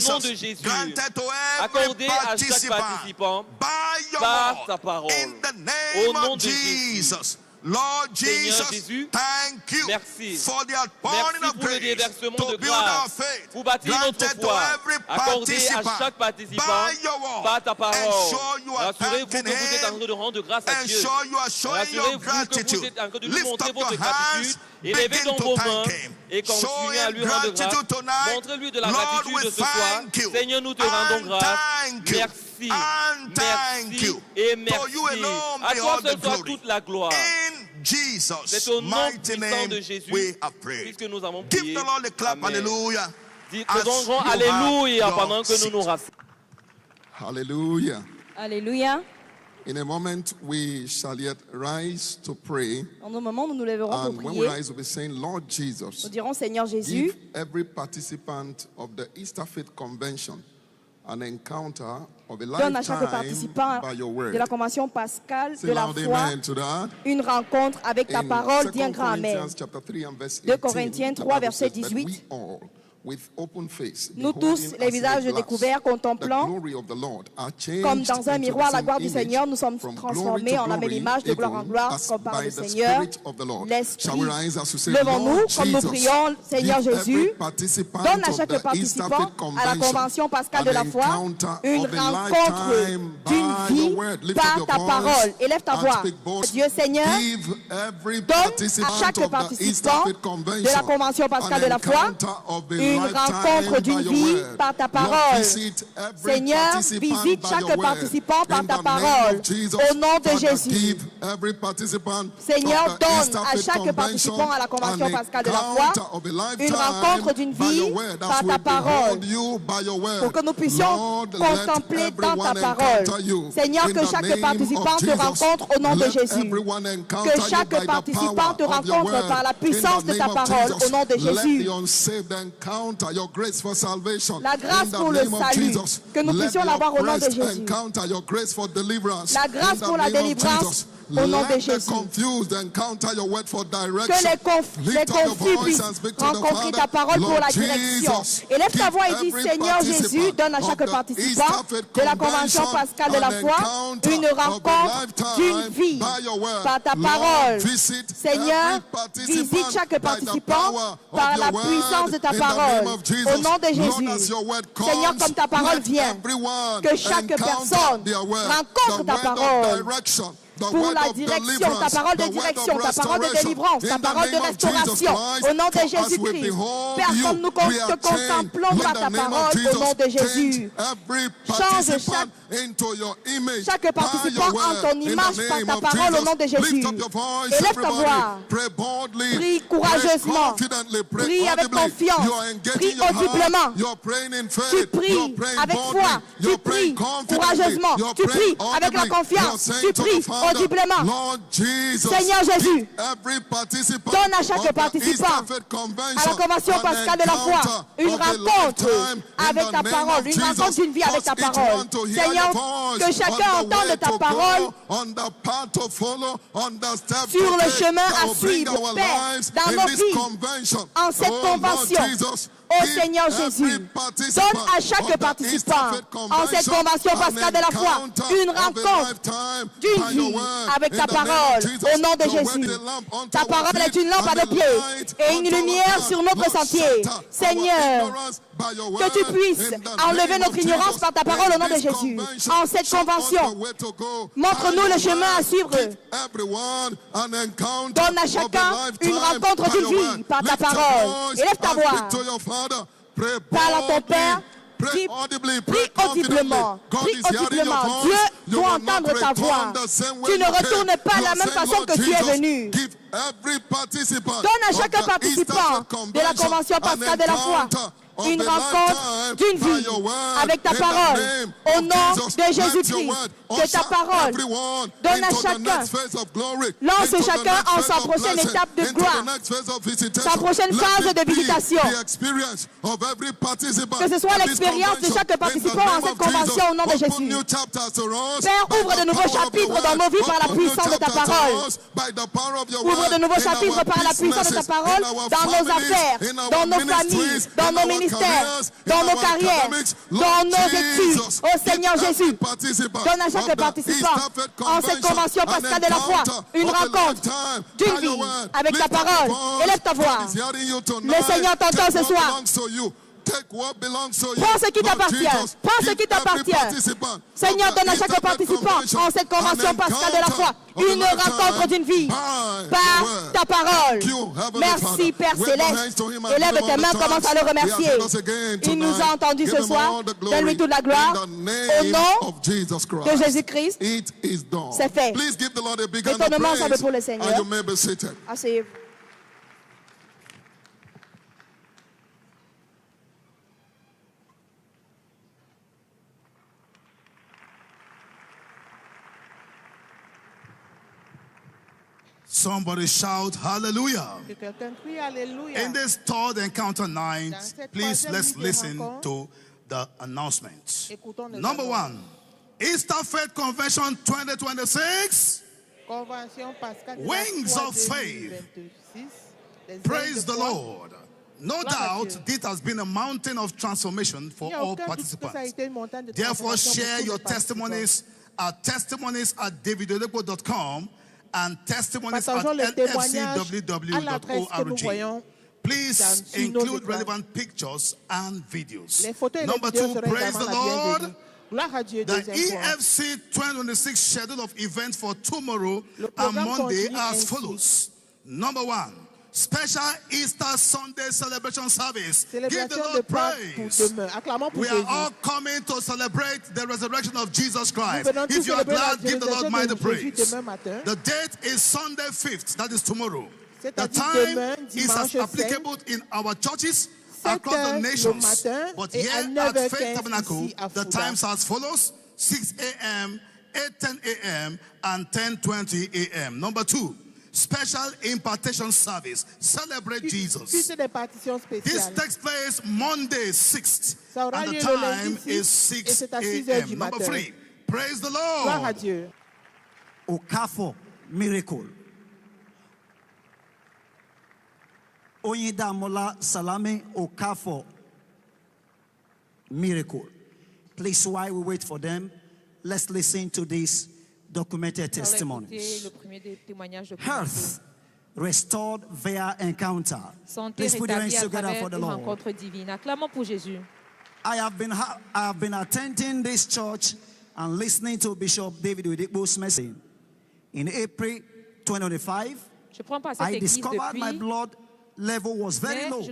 nom de Jésus, accordé à chaque participant par ta parole. Au nom de Jésus. Lord Seigneur Jesus, Jésus, thank you merci. for the outpouring Merci of pour le grace déversement to de build our grâce, faith. pour bâtir notre Granted to foi, every accordé à participant chaque participant by your word. par ta parole. Ensure you are Rassurez-vous que thanking vous êtes en him. train de rendre grâce à Dieu. Ensure you are showing your Rassurez-vous que vous gratitude. êtes en train de nous Lift montrer up your votre hands. gratitude. Élevez Begin donc to vos mains thank him. et Show continuez à him lui rendre grâce. gratitude tonight. Montrez-lui de la Lord, gratitude we de ce soir. thank you. Seigneur, nous te rendons And grâce. thank you. Merci. And thank Merci you. et For you merci. alone À be toi all seul the soit glory. toute la gloire. In C'est Jesus' au nom mighty puissant name de Jésus we have prayed. puisque nous avons Give prié. the Lord a clap, Amen. hallelujah. Faisons grand you alléluia have pendant que nous your nous rassemblons. Hallelujah. Alléluia. In a moment, we shall yet rise to pray. En un moment, nous nous lèverons pour And when we prier. rise, we'll be saying, Lord Jesus, Nous dirons, Seigneur Jésus, give every participant of the Easter Faith Convention an encounter of a donne à chaque lifetime participant by your de la word. convention pascale Say de la loud foi amen to that. une rencontre avec ta In parole. Dis un 2 grand amen. Corinthians chapter 3 and verse 2 18, Corinthiens the 3, Bible verset says that 18. we all, with open face, Nous beholding tous, as les in a visages glass découverts, contemplant, the glory of the Lord, are changed comme dans un into miroir, the la same gloire du image, Seigneur, nous sommes from transformés glory to en la même glory, image, de gloire en even gloire, as comme par by le the Seigneur, Spirit of the Lord. l'Esprit. Shall we rise as we say, Levons-nous, Lord comme nous Jesus, prions, Seigneur give Jésus, every participant donne à of chaque the Easter participant Faith à la Convention convention pascale de an la foi encounter une of a rencontre lifetime d'une by vie your word. Lift up par your ta voice parole. Élève ta and voix. speak boldly. Dieu Seigneur, Give every donne à participant chaque of the Easter participant Faith de Convention la convention pascale de an la foi encounter of a une lifetime rencontre d'une by your vie word. par ta Lord, parole. visit every Seigneur, participant visite by chaque your word. participant par In ta the name parole. of Jesus, Au nom de Father, Jésus. give every participant Seigneur, of the donne Easter à Faith chaque Convention participant à la convention an pascale de la foi encounter of a lifetime une rencontre d'une by vie your word, par as ta we parole. behold you by your word. Pour que nous puissions Lord, contempler let dans ta everyone parole. encounter you. Seigneur, In que the chaque name participant of te Jesus, rencontre au nom de let Jésus. everyone encounter Que you chaque by the participant te power of your rencontre word. par la In puissance the de ta name of parole Jesus, au nom de let Jésus. the unsaved encounter your grace for salvation. La grâce In the pour le name of salut, Jesus, que nous let puissions the l'avoir au nom de oppressed Jésus. encounter your grace for deliverance. La grâce In the pour la name of délivrance Jesus, au nom de let the Jésus. confused encounter your word for Que direction. les confus puissent rencontrer ta parole pour la direction. Élève ta voix et dis, Seigneur Jésus, donne à chaque participant de la convention pascale de la foi une rencontre d'une vie par ta parole. Seigneur, visite chaque participant par la puissance de ta parole. Au nom de Jésus. Seigneur, comme ta parole vient, que chaque personne rencontre ta parole. Pour la direction, ta parole de direction, ta parole de délivrance, ta parole de restauration, au nom de Jésus-Christ. Père, comme nous te contemplons par ta parole, au nom de Jésus. Change chaque participant en ton image par ta parole, au nom de Jésus. Élève ta voix. Prie courageusement. Prie avec confiance. Prie audiblement. Tu pries avec foi. Tu pries courageusement. Tu pries avec la confiance. Tu pries audiblement. Seigneur Jésus, donne à chaque participant à la convention pascale de la foi une rencontre avec ta parole, une rencontre d'une vie avec ta parole. Seigneur, que chacun entende ta parole sur le chemin à suivre, Père, dans nos vies, en cette convention. Ô Seigneur Jésus, donne à chaque participant en cette convention pascale de la foi une rencontre d'une vie avec ta parole au nom de Jésus. Ta parole est une lampe à nos pieds et une lumière sur notre sentier. Seigneur, que tu puisses enlever notre ignorance par ta parole au nom de Jésus. En cette convention, montre-nous le chemin à suivre. Donne à chacun une rencontre d'une vie par ta parole. Élève ta voix. Parle à ton Père. Prie audiblement. Prie audiblement. Dieu doit entendre ta voix. Tu ne retournes pas de la même façon que tu es venu. Donne à chaque participant de la convention pascale de la foi une rencontre d'une vie avec ta parole au nom de Jésus-Christ. Que ta parole donne à chacun, lance chacun en sa prochaine étape de gloire, sa prochaine phase de visitation. Que ce soit l'expérience de chaque participant en cette convention au nom de Jésus. Père, ouvre de nouveaux chapitres dans nos vies par la puissance de ta parole. Ouvre de nouveaux chapitres par la puissance de ta parole dans nos affaires, dans nos familles, dans nos ministères. ministères, dans nos carrières, dans nos études. Ô Seigneur Jésus, donne à chaque participant en cette convention pascale de la foi une rencontre d'une vie avec ta parole. Élève ta voix. Le Seigneur t'entend ce soir. Prends ce qui t'appartient. Prends ce qui t'appartient. Seigneur, donne à chaque participant en cette convention pascale de la foi une rencontre d'une vie par ta parole. Merci Père Céleste. Élève tes mains, commence à le remercier. Il nous a entendus ce soir. Donne-lui toute la gloire. Au nom de Jésus-Christ, c'est fait. L'étonnement semble pour le Seigneur. Asseyez-vous. Somebody shout hallelujah. Que quelqu'un crie alléluia. In this third encounter night, please let's listen to the announcements. Number one, Easter Faith Convention 2026. Wings of Faith. Praise the Lord. No doubt, this has been a mountain of transformation for all participants. Therefore, share your testimonies at testimonies@davidolepo.com and testimonies@lfcww.org. Please include relevant pictures and videos. Number two, praise the Lord. The EFC 2026 schedule of events for tomorrow and Monday as follows. Number one, special Easter Sunday celebration service. Give the Lord praise. We are all coming to celebrate the resurrection of Jesus Christ. If you are glad, give the Lord mighty praise. The date is Sunday 5th, that is tomorrow. The time is as applicable in our churches across the nations. But here at Faith Tabernacle, the times are as follows: 6 a.m., 8:10 a.m., and 10:20 a.m. Number two, special impartation service. Celebrate Jesus. This takes place Monday 6th, and the time is 6 a.m. Number three, praise the Lord. Okafo miracle. Oyinda Mola Salame Okafo miracle. Please, while we wait for them, let's listen to these documented testimonies. Health restored via encounter. Please put your hands together for the Lord. I have been attending this church and listening to Bishop David Oyedepo's message. In April 2025, I discovered my blood level was very low.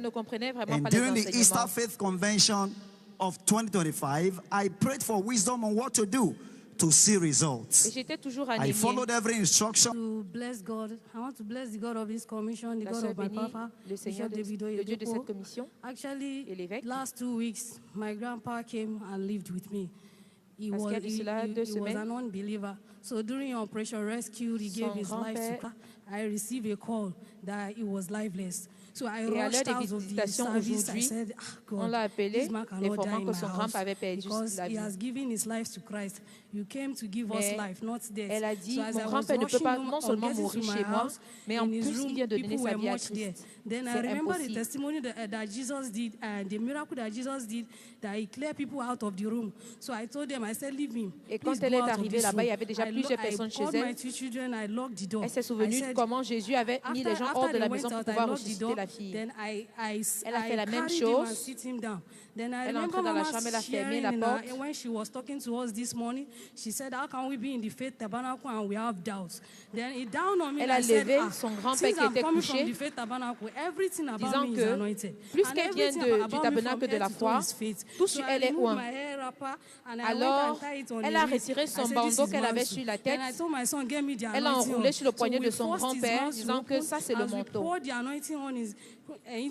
And during the Easter Faith Convention of 2025, I prayed for wisdom on what to do to see results. I followed every instruction. To bless God. I want to bless the God of this commission, the God of my papa, Bishop David Oyedepo. Actually, last 2 weeks, my grandpa came and lived with me. He was an unbeliever. So during Operation Rescue, he gave his life to God. I received a call that he was lifeless. So I rushed out of the service. I said, God, this man cannot die in my house because he has given his life to Christ. You came to give us life, not death. Elle a dit, so as mon grand-père ne peut pas non seulement mourir chez moi, mais en plus il vient de donner sa vie à Christ. Then I remember the testimony that Jesus did and the miracle that Jesus did, that he cleared people out of the room. So I told them, I said, leave him. Et quand elle est arrivée là-bas, il y avait déjà plusieurs personnes chez elle. Elle s'est souvenue de comment Jésus avait mis les gens hors de la maison pour pouvoir ressusciter la fille. Elle a fait la même chose. Elle est entrée dans la chambre, elle a fermé la porte. When she was talking to us this morning, she said, how can we be in the faith tabernacle and we have doubts? Then it dawned on me. Elle a levé son grand-père qui était couché, disant que plus qu'elle vient du tabernacle de la foi, tout sur elle est oint. Alors, elle a retiré son bandeau qu'elle avait sur la tête. Elle l'a enroulé sur le poignet de son grand-père, disant que ça c'est le manteau. Et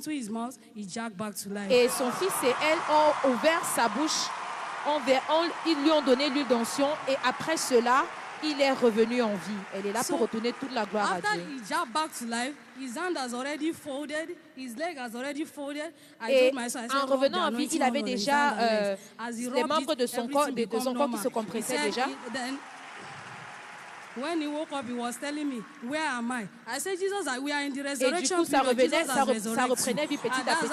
son fils et elle ont ouvert sa bouche, ils lui ont donné l'huile d'onction et après cela, il est revenu en vie. Elle est là pour retourner toute la gloire à Dieu. Et en revenant en vie, il avait déjà les membres de son corps qui se compressaient déjà. When he woke up, he was telling me, where am I? I said, Jesus, we are in the resurrection. Et du coup, ça reprenait vie petit à petit.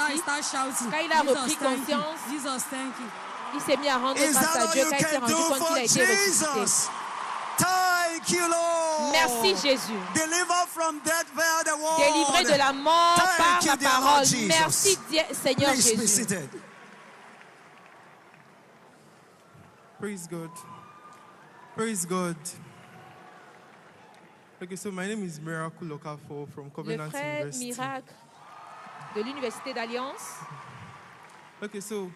Quand il a repris conscience, Jesus, thank you. Il s'est mis à rendre grâce à Dieu quand il s'est rendu compte qu'il a été ressuscité. Thank you, Lord. Merci Jésus. Deliver from death via the word. Délivré de la mort par la parole. Merci Seigneur Please Jésus. be seated. Praise God. Praise God. Okay, so my name is Miracle Okafor from Covenant University. Le frère Miracle de l'Université d'Alliance. Okay, so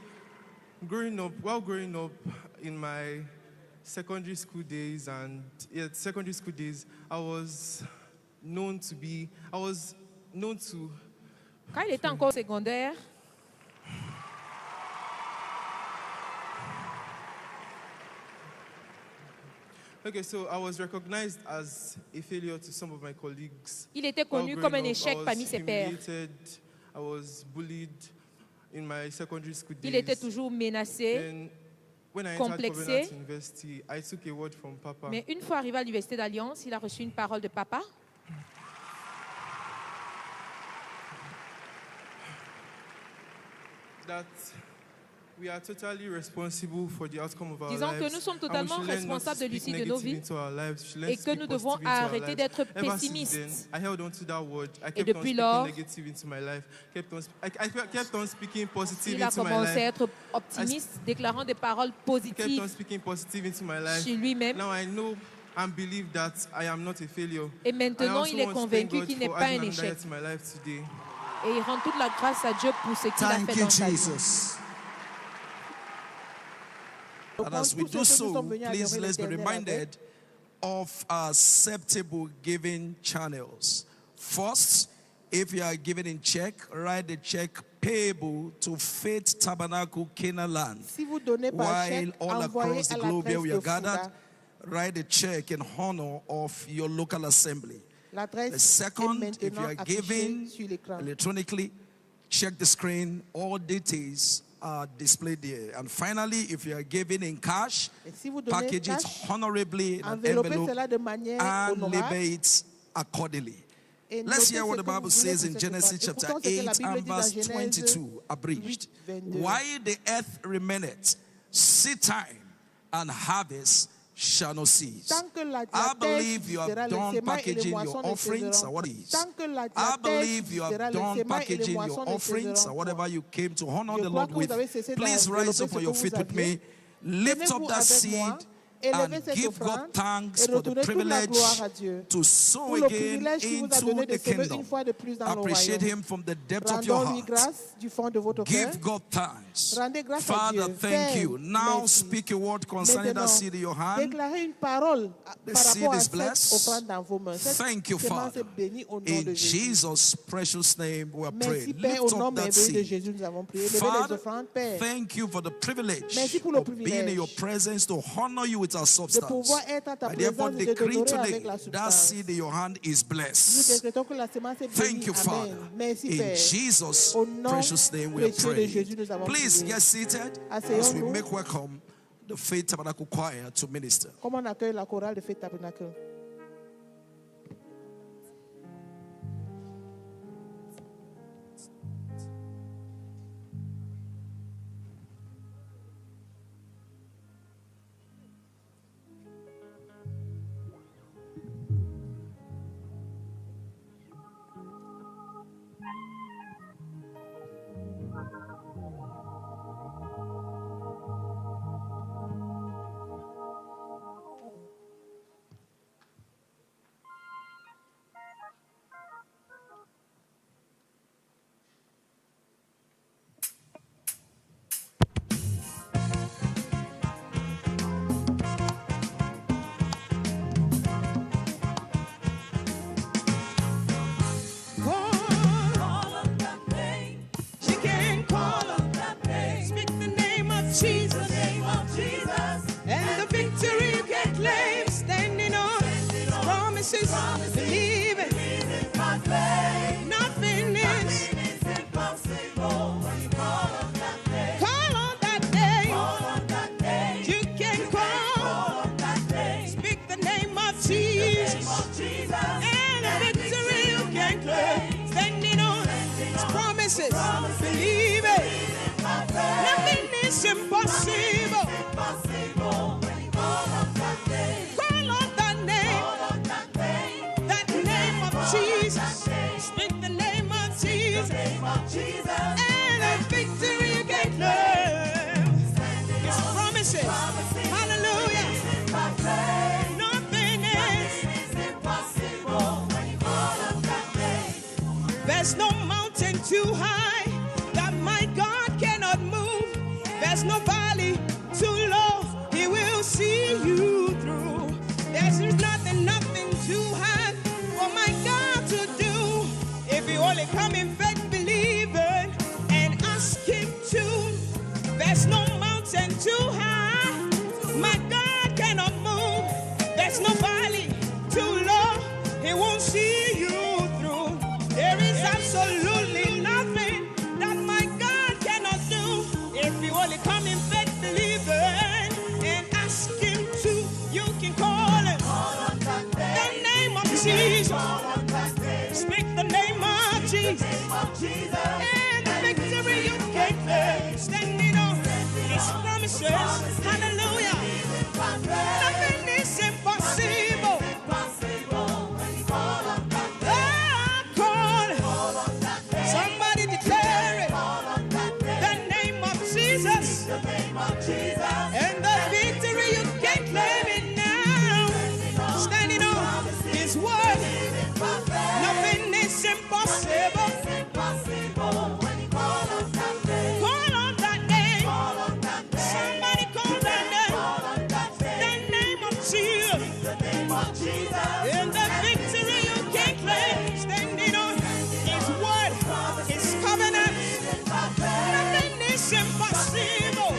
while growing up in my secondary school days I was known to Quand il était encore secondaire, okay, so I was recognized as a failure to some of my colleagues. Il était connu comme un échec parmi ses pairs. I was bullied in my secondary school days. Il était toujours menacé, complexé. I took a word from Papa. Mais une fois arrivé à l'Université d'Alliance, il a reçu une parole de Papa. That we are totally responsible for the outcome of our Disons lives. que nous sommes totalement responsables de l'issue de nos vies et que nous devons arrêter d'être pessimistes. Et depuis lors, il a commencé à être optimiste, déclarant des paroles positives sur lui-même. Et maintenant, il est convaincu qu'il n'est pas un échec. Et il rend toute la grâce à Dieu pour ce qu'il a fait dans sa vie. And as we do so, please let's be reminded of our acceptable giving channels. First, if you are giving in check, write the check payable to Faith Tabernacle Canaan Land. While all across the globe here we are gathered, write the check in honor of your local assembly. The second, if you are giving electronically, check the screen, all details are displayed there. And finally, if you are giving in cash, package it honorably in an envelope and label it accordingly. Let's hear what the Bible says in Genesis chapter 8 and verse 22, abridged. While the earth remaineth, seed time and harvest shall not cease. I believe you have done packaging your offerings or what is. I believe you have done packaging your offerings or whatever you came to honor the Lord with. Please rise up on your feet with me. Lift up that seed and give God thanks for the privilege to sow again into the kingdom. Appreciate Him from the depth of your heart. Give God thanks. Father, thank you. Now speak a word concerning that seed in your hand. The seed is blessed. Thank you, Father. In Jesus' precious name we pray. Lift up that seed. Father, thank you for the privilege of being in your presence to honor you with our substance. I therefore decree today that seed in your hand is blessed. Thank you, Father. In Jesus' precious name we pray. Please get seated as we make welcome the Faith Tabernacle Choir to minister. See impossible. Call on that name. That name of Jesus. Speak the name of Jesus. And a victory you can claim. His promises. Hallelujah. Nothing is impossible when you call on that name. There's no mountain too high that my God cannot move. There's no valley too low. He will see you through. There's nothing too hard for my God to do. If you only come in faith, believing, and ask Him to. There's no mountain too high my God cannot move. There's no valley too low. He won't see you through. There is absolutely nothing that my God cannot do. If you only come in faith, believing, and ask Him to, you can call Him. The name of Jesus. Speak the name of Jesus. And the victory you can claim. Standing on His promises. Hallelujah. Nothing is impossible. Somebody declare it. The name of Jesus. And the victory you can claim it now. Standing on His word. Nothing is impossible. Call on that name. Somebody call that name. The name of Jesus. And the victory you can claim. Standing on His word, His covenant. Nothing is impossible.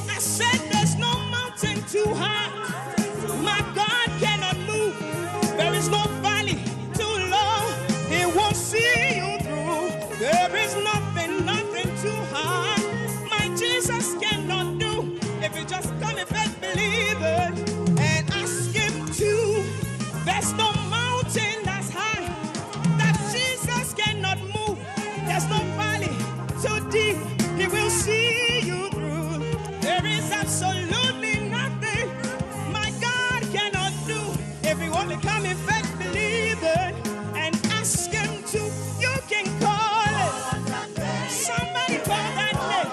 I said there's no mountain too high. My God cannot move. There is no valley too low. He won't see you through. There is nothing too hard. My Jesus cannot do. If you just come in faith, believe it, and ask Him to. There's no mountain that's high that Jesus cannot move. There's no valley so deep. He will see you through. There is absolutely nothing my God cannot do. If you only come in faith, believe it, and ask Him to, you can call it. Somebody call that name.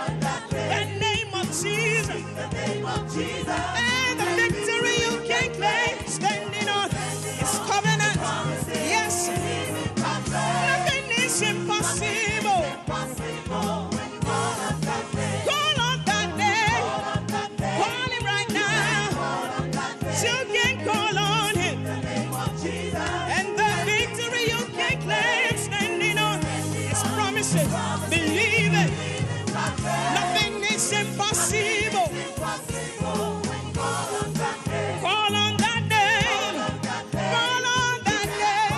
The name of Jesus. And the victory you can claim. Standing on His covenant. Yes. Nothing is impossible. Call on that name. Call Him right now. You can call on Him. And the victory you can claim. Standing on His promises. Believe it. Nothing is impossible. Call on that name. Call on that name.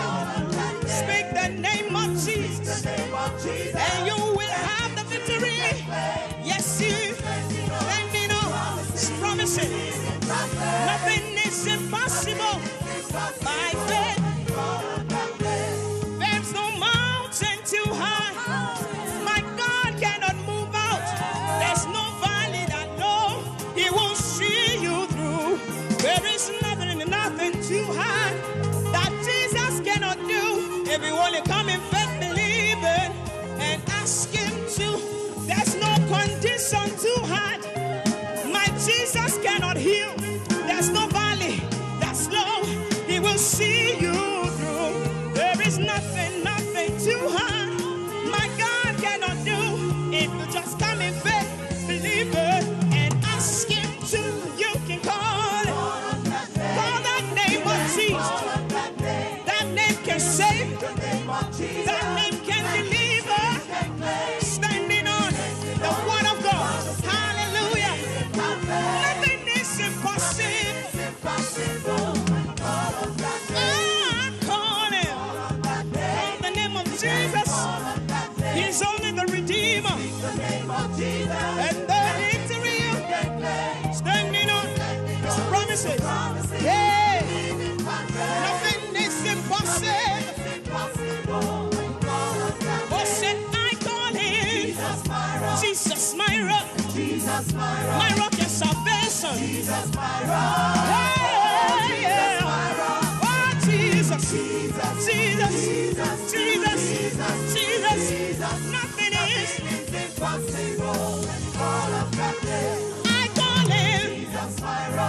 Speak the name of Jesus. And you will have the victory. Yes, you. Standing on His promises. Nothing is impossible. By faith. There's no mountain too high. My God cannot move out. There's no valley that low. He won't see you through. There is nothing too hard that Jesus cannot do. If you only come in faith, believe it, and ask Him to. There's no condition too hard. My Jesus cannot heal. There's no valley that's low. He will see you through. There is nothing too hard. My God cannot do. If you just come in faith, believe it, and ask Him to, you can call it. Call that name of Jesus. That name can save. That name can deliver. Standing on the word of God. Hallelujah. Nothing is impossible. Call Him. Call the name of Jesus. He's only the Redeemer. And the victory. Standing on His promises. Yeah. Nothing is impossible. Oh, said I call Him. Jesus, my rock. Hey, yeah. Oh, Jesus, Jesus, Jesus, Jesus, Jesus, Jesus. Nothing is impossible. All of that day. I call him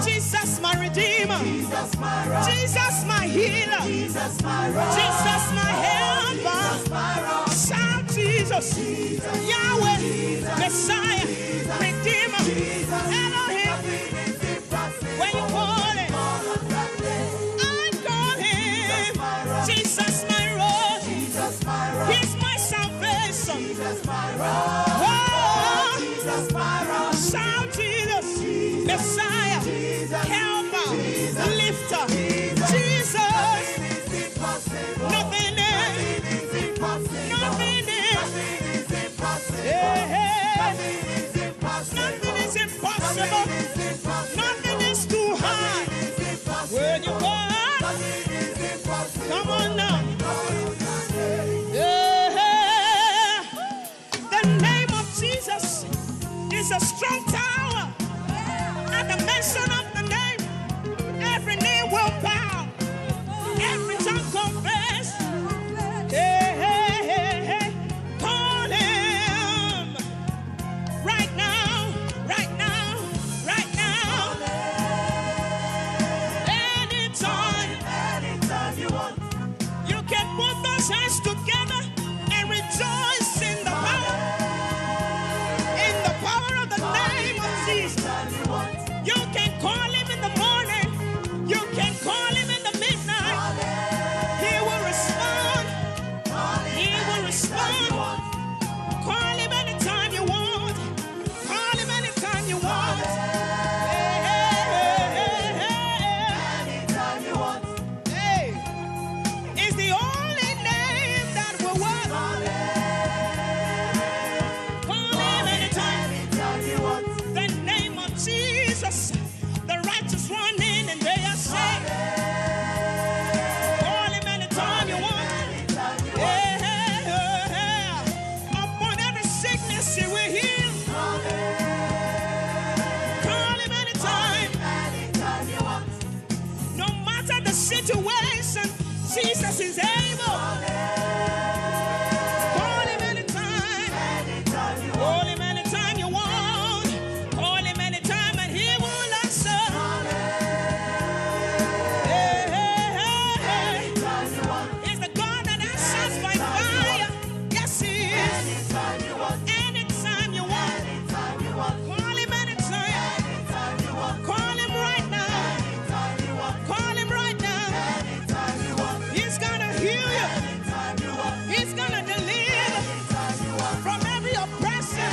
Jesus, my redeemer. Jesus, my rock. Jesus, my healer. Jesus, my rock. Jesus, my helper. Jesus, my rock. Shout Jesus, Jesus. Yahweh, Jesus. Messiah, Jesus. Redeemer, Jesus. Elohim. When you call him, I call him Jesus, my rock. Jesus, my rock. He's my salvation. Jesus, my rock. Oh, Jesus, my rock. Shout Jesus, Messiah, helper, lifter, Jesus. Nothing is impossible. Nothing is impossible. Nothing is too hard. When you go, come on now. The name of Jesus is a strong tower. At the mention of the name, every knee will bow, every tongue confess. Hey, hey, hey, hey. Call him right now, right now, right now. Anytime, anytime you want. You can put those hands together and rejoice in the power of the name of Jesus. You can call him in the morning. You can call him in the midnight. He will respond. He will respond. Call him anytime you want. Call him anytime you want. Anytime you want. Hey, it's the only name that will work. Call him anytime you want. The name of Jesus, the righteous run in and they are saved. Call him anytime you want. Yeah. Upon every sickness he will heal. Call him anytime you want. No matter the situation, Jesus is able. Call him anytime. Call him anytime you want. Call him anytime and he will answer. He's the God that answers by fire. Yes, he is. Anytime you want. Call him anytime. Call him right now. Call him right now. He's gonna heal you. He's gonna deliver from every oppression.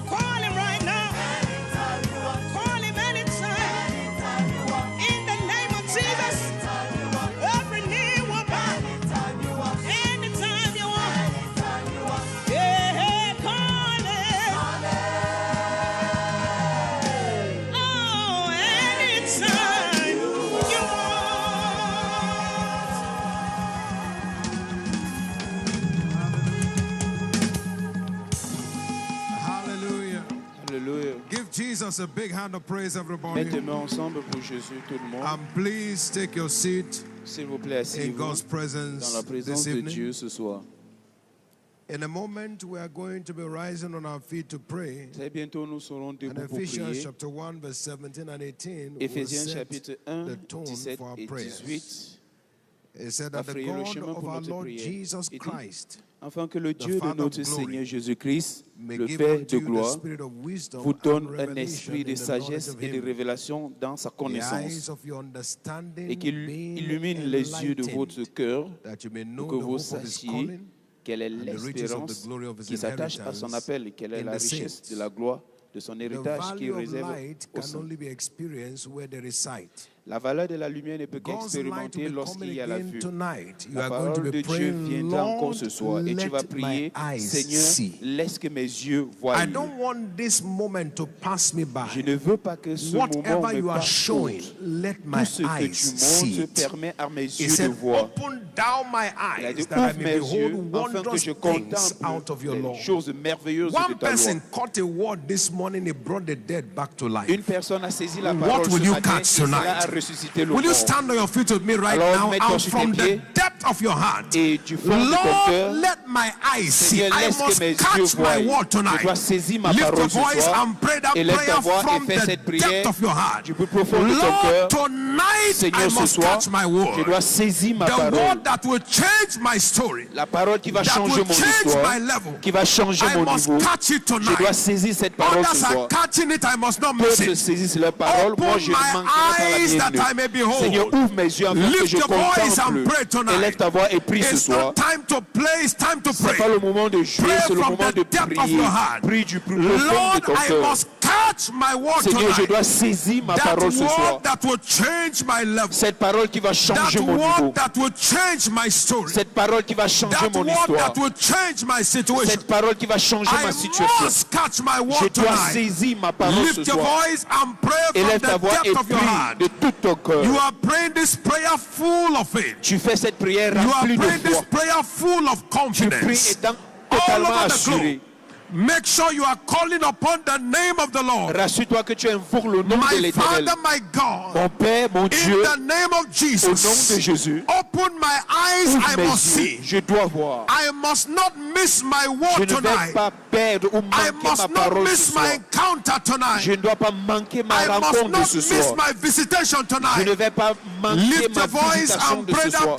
Call him right now. Call him anytime. In the name of Jesus, every knee will bow. Anytime you want. Yeah, call him. Oh, anytime you Hallelujah. Alléluia. Give Jesus a big hand of praise, everybody. Mettez-moi ensemble pour Jésus, tout le monde. And please take your seat S'il vous plaît, in asseyez-vous God's dans presence la présence this de evening. Dieu ce soir. In a moment, we are going to be rising on our feet to pray. Très bientôt, nous serons And debout pour Ephesians prier. chapter 1, verse 17 and 18 will Éphésiens set chapitre 1, the tone 17 for our et prayers. 18. It said that the frayer le God chemin of pour our notre Lord prière. Jesus Il dit, Christ afin que le Dieu de Father notre of glory, Seigneur Jésus-Christ, may le give Père unto de you the gloire, spirit of wisdom vous and donne un revelation esprit de in the knowledge sagesse of et de Him. révélation dans sa The eyes connaissance, of your understanding et qu'il being illumine les yeux de votre enlightened, cœur, that you may pour know que the vous hope of His sachiez calling quelle est and the riches of the l'espérance glory of His qui s'attache à son inheritance appel et quelle est in la the richesse saints. de la gloire de son The héritage qui value of réserve light au can sein. only be experienced where there is sight. La valeur de la lumière ne peut qu'expérimenter lorsqu'il y a la vue. La parole de Dieu viendra encore ce soir et tu vas prier, Seigneur, laisse que mes yeux voient. Je ne veux pas que ce moment me passe. Tout ce que tu montres permet à mes yeux de voir. Il a dit, ouvre mes yeux afin que je contemple les choses merveilleuses de ta loi. Une personne a saisi la parole ce matin et cela a ressuscité le mort. Will you stand on your feet with me right now and from the depth of your heart? Lord, let my eyes see. I must catch my word tonight. Lift your voice and pray that prayer from the depth of your heart. Lord, tonight I must catch my word. The word that will change my story. La parole qui va changer mon histoire, qui va changer mon niveau. Je dois saisir cette parole ce soir. D'autres saisissent la parole, moi je ne manquerai pas la mienne. Seigneur, ouvre mes yeux afin que je contemple. Élève ta voix et prie ce soir. Ce n'est pas le moment de jouer, c'est le moment de prier. Prie du plus profond de ton cœur. Seigneur, je dois saisir ma parole ce soir. Cette parole qui va changer mon niveau. Cette parole qui va changer mon histoire. Cette parole qui va changer ma situation. Je dois saisir ma parole ce soir. Élève ta voix et prie de tout ton cœur. Tu fais cette prière remplie de foi. Tu pries étant totalement assuré. Make sure you are calling upon the name of the Lord. Rassure-toi que tu invoques le nom de l'Éternel. My God, mon Père, mon Dieu, in the name of Jesus, au nom de Jésus, open my eyes, I must see. Je dois voir. I must not miss my word je ne tonight. vais pas perdre ou manquer ma parole ce soir. Je ne dois pas manquer ma rencontre de ce soir. Je ne vais pas manquer ma visitation de ce soir.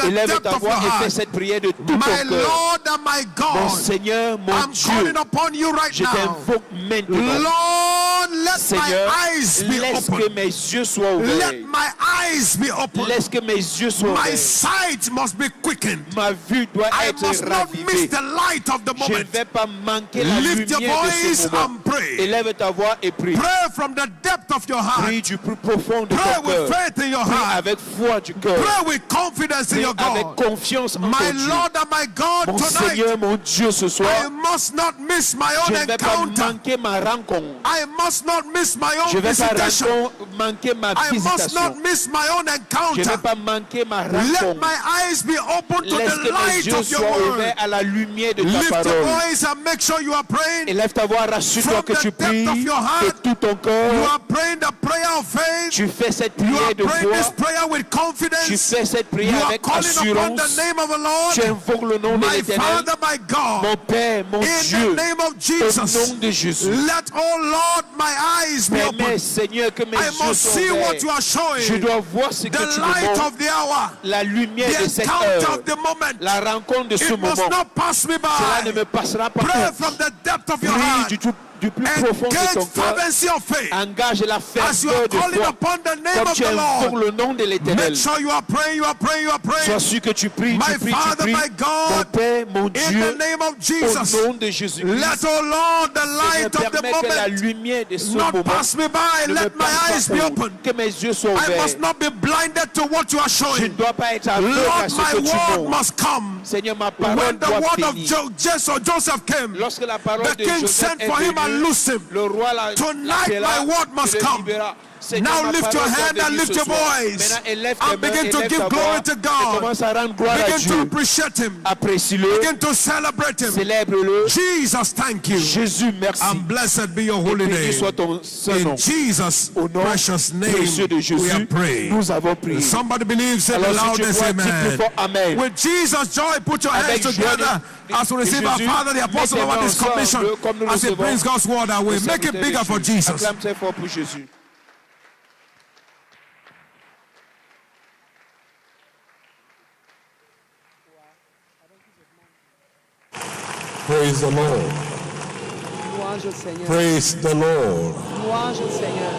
Élève ta voix et fais cette prière de tout ton cœur. Mon Seigneur, mon Dieu, je t'invoque maintenant. Lord, let Seigneur, my eyes be laisse open. que mes yeux soient ouverts. Let my eyes be open. Laisse que mes yeux soient ouverts. My sight must be quickened. Ma vue doit être must ravivée. not miss the light of the moment. Je ne vais pas manquer la lumière de ce moment. Élève ta voix et prie. Pray from the depth of your heart. Prie du plus profond de Pray ton cœur. with faith in your Prie heart. avec foi du cœur. Pray with confidence in your God. Avec confiance en ton My Dieu. Lord and my God, Mon tonight, Seigneur, mon Dieu, ce soir, I must not miss my je own ne vais pas encounter. manquer ma rencontre. I must not miss my own Je ne vais pas visitation. manquer ma I must visitation. not miss my own Je ne encounter. vais pas manquer ma Let rencontre. my eyes be open to Laisse the que mes light yeux of your soient word. ouverts à la lumière de ta Lift your parole. voice and make sure you are praying. Élève ta voix, rassure-toi From que the tu pries depth of your heart, de tout ton You cœur. are praying the prayer of faith. Tu fais cette You prière are de praying this foi. prayer with confidence. Tu fais cette You prière are avec calling upon assurance. the name of the Lord. Tu invoques le nom de My l'Éternel. Father, my God. Mon Père, mon In Dieu, the name of au Jesus. nom de Jésus. Let, oh Lord, my eyes be Permets, open. Seigneur, que mes I yeux must soient see what ouverts. you are showing. Je dois voir ce que The tu me light montres. of the hour. La lumière The de cette encounter heure. of the moment. La rencontre de ce It must moment. not pass me Cela ne by. me passera pas. Pray from the depth of your Prie heart. du plus profond de ton Engage cœur. fervency of faith. Engage la As you are ferveur de calling foi. upon the name Comme of tu the invoques Lord. le nom de l'Éternel. Make sure you are praying, you are praying, you are praying. Sois sûr que tu pries, My tu pries, Father, tu pries. my God, Mon Père, mon in Dieu, the name of Jesus, au nom de Jésus-Christ. let, oh Lord, the Seigneur, light of the permets que la moment lumière de ce not moment pass me by. ne me Let my passe eyes pas be haut. open. Que mes yeux soient I ouverts. must not be blinded to what you are Je ne showing. dois pas être aveugle à Lord, ce my que tu word montres. must come. Seigneur, ma parole When the doit word of finir. Joseph came, Lorsque la parole the de king Joseph sent est for him and venue, loosed him. le roi l'a Tonight, appela, my word must le come. libéra. Seigneur, Now ma lift your parole doit hand and venir lift ce your soir. voice Maintenant, élève tes and mains, begin to élève give ta glory voix to et God. commence à rendre gloire à Begin to Dieu. appreciate him. Apprécie-le, Begin to celebrate him. célèbre-le. Jesus, thank you. Jésus, merci. And blessed be your holy Béni name. soit ton saint nom. In Jesus' Au nom precious name, précieux de we Jésus, are praying. nous avons prié. Somebody believes in the Alors si tu loudness, crois, dis plus amen. fort, amen. With Jesus' joy, put your hands Avec joie together as we receive our Jésus, Father, the Apostle mets tes over mains this commission, ensemble, comme nous as he recevons brings God's word our way. le Make it serviteur bigger de for Dieu. Jesus. Acclame très fort pour Jésus. Praise the Lord. Louange au Seigneur. Praise the Lord. Louange au Seigneur.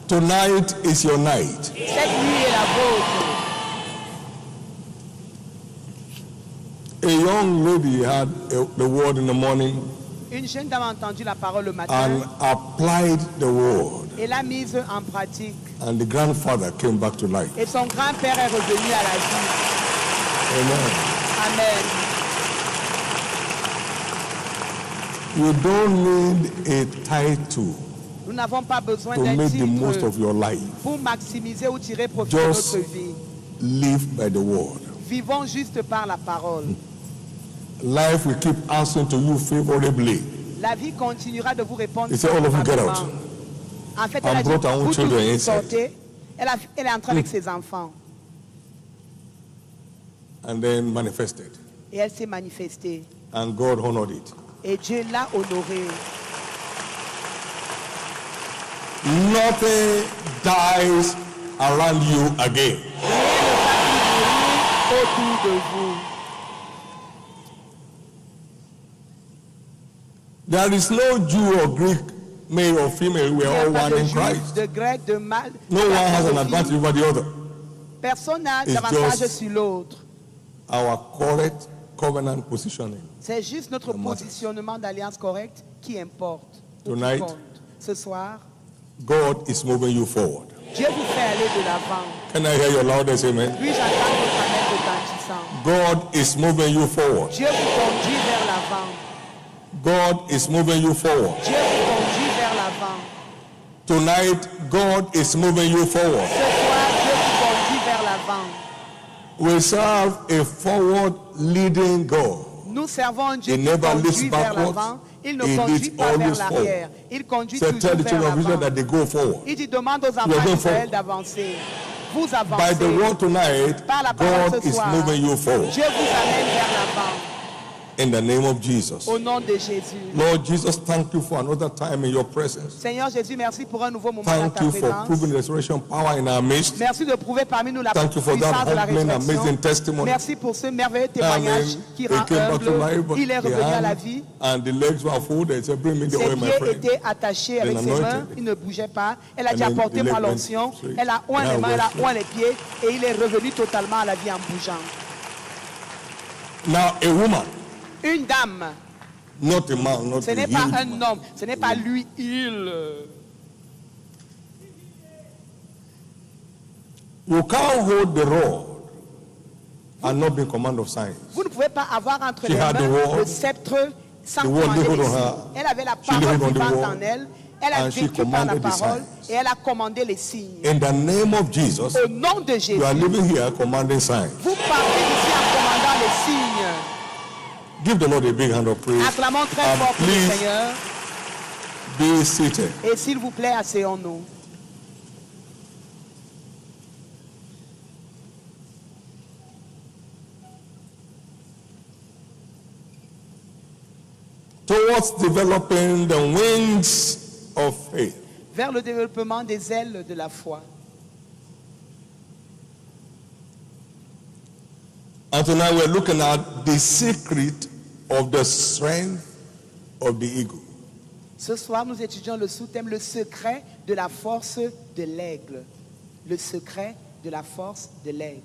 Tonight is your night. Cette nuit est la vôtre. A young lady had the word in the morning. Une jeune dame a entendu la parole le matin. And applied the word. Et l'a mise en pratique. And the grandfather came back to life. Et son grand-père est revenu à la vie. Amen. Amen. You don't need a title. Nous n'avons pas besoin to d'un make titre the most of your life. Pour maximiser ou tirer profit de Just notre vie. live by the word. Vivons juste par la parole. Life will keep answering to you favorably. La vie continuera de vous répondre. It's all of you get out. En fait, elle a dit, vous tous sortez. Elle est entrée avec ses enfants. And then manifested. Et elle s'est manifestée. And God honored it. Et Dieu l'a honorée. Nothing dies around you again. Autour de vous. There is no Jew or Greek, male or female. We are all one in Christ. De grec, de mal. No one has an advantage over the other. Personne n'a d'avantage sur l'autre. Our correct covenant positioning. C'est juste notre positionnement d'alliance correcte qui importe. Tonight, ce soir, God is moving you forward. Dieu vous fait aller de l'avant. Can I hear your loudest amen? Puis j'entends votre amen retentissant. God is moving you forward. Dieu vous conduit vers l'avant. God is moving you forward. Dieu vous conduit vers l'avant. Tonight, God is moving you forward. Ce soir, Dieu vous conduit vers l'avant. We serve a forward leading God. Nous servons un Dieu qui conduit vers l'avant. Il ne conduit pas vers l'arrière. Il conduit toujours vers l'avant. Il dit demande aux enfants d'Israël d'avancer. Vous avancez. By the word tonight, par la parole God ce is soir, moving you forward. Dieu vous amène vers l'avant. In the name of Jesus. Au nom de Jésus. Lord Jesus, thank you for another time in your presence. Seigneur Jésus, merci pour un nouveau moment dans ta présence. Thank you for proving resurrection power in our midst. Merci de prouver parmi nous la puissance de la résurrection. Merci pour ce merveilleux témoignage qui rend humble. Il est revenu à la vie. And the legs were folded. Ses pieds étaient attachés avec ses mains. Il ne bougeait pas. Elle a dit apportez-moi l'onction. Elle a oint les mains, elle a oint les pieds. Et il est revenu totalement à la vie en bougeant. Now a woman. Une dame. Not a man, not ce n'est pas un homme, ce n'est pas lui, il. You can't hold the rod and not be in command of signs. Vous ne pouvez pas avoir entre les mains le sceptre sans commander les signes. Elle avait la parole vivante en elle. Elle a vécu par la parole et elle a commandé les signes. In the name of Jesus, au nom de Jésus, you are living here commanding signs. Vous partez ici en commandant les signes. Give the Lord a big hand of praise. Acclamons très fort pour le Seigneur. Be seated. Et s'il vous plaît, asseyons-nous. Towards developing the wings of faith. Vers le développement des ailes de la foi. And tonight we're looking at the secret of the strength of the eagle. Ce soir, nous étudions le sous-thème, le secret de la force de l'aigle. Le secret de la force de l'aigle.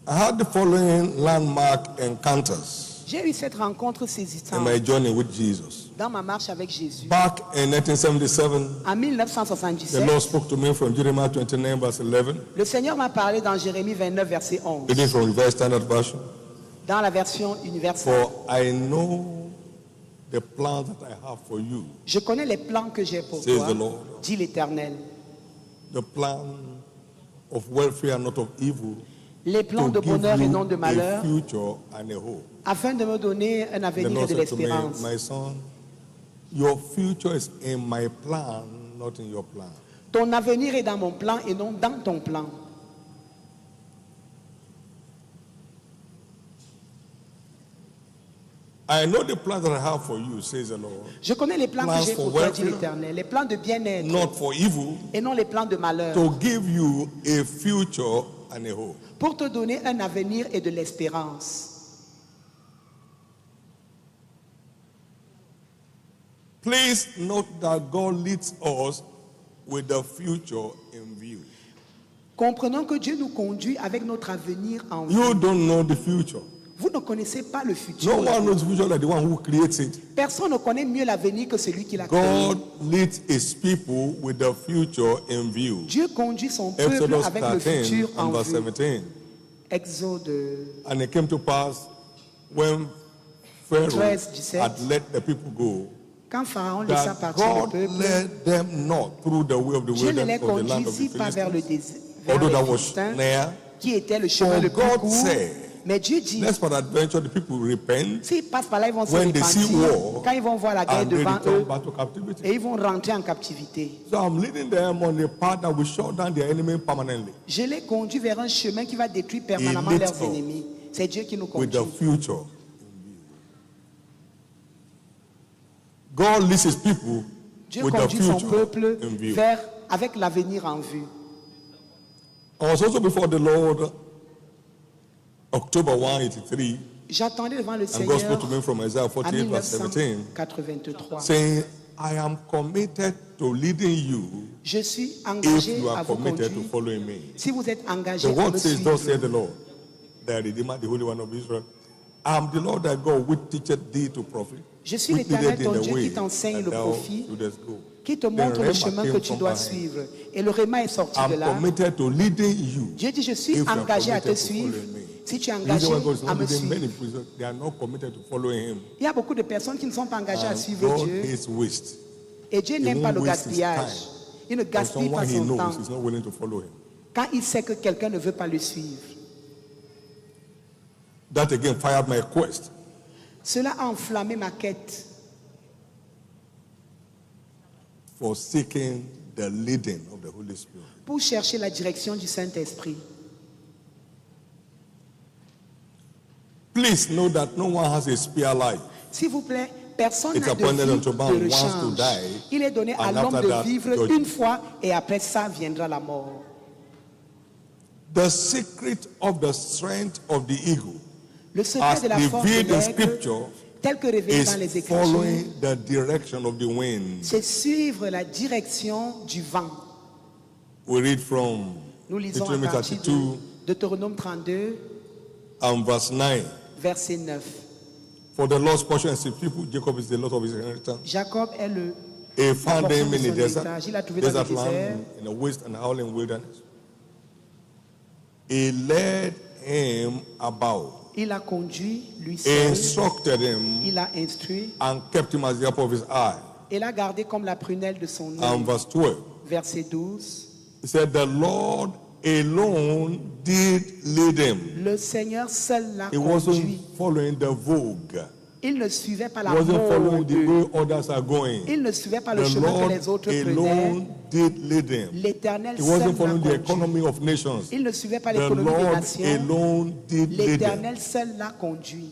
I had the following landmark encounters. J'ai eu cette rencontre saisissante. In my journey with Jesus. Dans ma marche avec Jésus. Back in 1977. En 1977. The Lord spoke to me from Jeremiah 29 verse 11. Le Seigneur m'a parlé dans Jérémie 29 verset 11. Reading from Revised Standard Version. Dans la version universelle. For I know the plans that I have for you. Je connais les plans que j'ai pour toi. Dit l'Éternel. The plan of welfare, not of evil. Les plans de bonheur et non de malheur, afin de me donner un avenir et de l'espérance. My son, your future is in my plan, not in your plan. Ton avenir est dans mon plan et non dans ton plan. I know the plans that I have for you, says the Lord. Je connais les plans que j'ai pour toi, dit l'Éternel, les plans de bien-être, not for evil, et non les plans de malheur. To give you a future and a hope. Pour te donner un avenir et de l'espérance. Please note that God leads us with the future in view. Comprenons que Dieu nous conduit avec notre avenir en vue. You don't know the future. Vous ne connaissez pas le futur. No one knows the future like the one who creates it. Personne ne connaît mieux l'avenir que celui qui l'a créé. God leads his people with the future in view. Dieu conduit son peuple Exodus avec le futur en verse vue. 17. Exode. And it came to pass when Pharaoh 13, 17. had let the people go, Quand Pharaon laissa that partir le God peuple, led them not through the way of the Dieu ne les wilderness of the land of conduisit the pas vers le Philistines, désert, although vers that les was Philistins, near. qui était le chemin For le plus God court. said, Mais Dieu dit, lest peradventure the people repent s'ils passent par là, ils vont se when they see repentir. war Quand ils vont voir la guerre and they devant return eux, back to captivity. et ils vont rentrer en captivité. So I'm leading them on a path that will shut down their enemy permanently. Je les conduis vers un chemin qui va détruire permanemment leads leurs us ennemis. C'est Dieu qui nous With conduit. the future. God leads his people Dieu with the conduit son future peuple in view. vers, avec l'avenir en vue. I was also before the Lord October 183, J'attendais devant le and God spoke Seigneur to me from Isaiah en 48 verse 17, 1983. saying, I am committed to leading you Je suis if engagé you à are vous committed to conduire following me. si vous êtes engagé The à word me says, thus saith suivre. the Lord, the Redeemer, the Holy One of Israel, I am the Lord thy God, which teacheth thee to profit. Je suis which l'Éternel, leadeth ton in the Dieu, way qui t'enseigne that le thou profit, shouldest go. qui te The montre le Rema chemin came que tu from dois my hand. suivre. Et le Réma est sorti de I'm là. committed to leading you. Dieu dit, je suis if you are engagé à te committed to suivre. following me. Si tu es The engagé reason why God is à not me leading many suivre. people, they are not committed to following him. Il y a beaucoup de personnes qui ne sont pas engagées à And suivre God Dieu. hates waste. Et Dieu He n'aime pas won't le waste his gaspillage. time. Il ne On gaspille pas someone he son knows temps is not willing to follow him. quand il sait que quelqu'un ne veut pas le suivre. That again fired my quest. Cela a enflammé ma quête For seeking the leading of the Holy Spirit. pour chercher la direction du Saint-Esprit. Please know that no one has a spare life. S'il vous plaît, personne It's n'a de appointed unto vie man de once to rechange. die, Il est donné à and l'homme after de that, vivre judgment. une fois et après ça viendra la mort. The secret of the strength of the eagle, Le secret as de la force de revealed in l'aigle, Scripture, tel que révélé dans les is Écritures, following the direction of the wind. c'est suivre la direction du vent. We read from Nous lisons à Deuteronomy partir 32 de Deutéronome 32, and verse 9. verset 9. For the Lord's portion is his people, Jacob is the Lord of his inheritance. Jacob est le He found portion them de in son the desert, héritage. Il a trouvé dans le desert désert. land, in a waste and howling wilderness. He led him about, Il a conduit, lui seul. instructed him, Il a instruit. and kept him as the apple of his eye. Il a gardé comme la prunelle de son œil. And verse 12. Verset 12. He said, the Lord alone did lead him. Le Seigneur seul l'a He wasn't conduit. following the vogue. Il ne suivait pas He la wasn't following mode. the way others are going. Il ne suivait pas The le chemin que Lord les autres prenaient. alone did lead him. L'Éternel He seul wasn't l'a following the conduit. economy of nations. Il ne suivait pas The l'économie des Lord nations. alone did lead him. L'Éternel seul l'a conduit.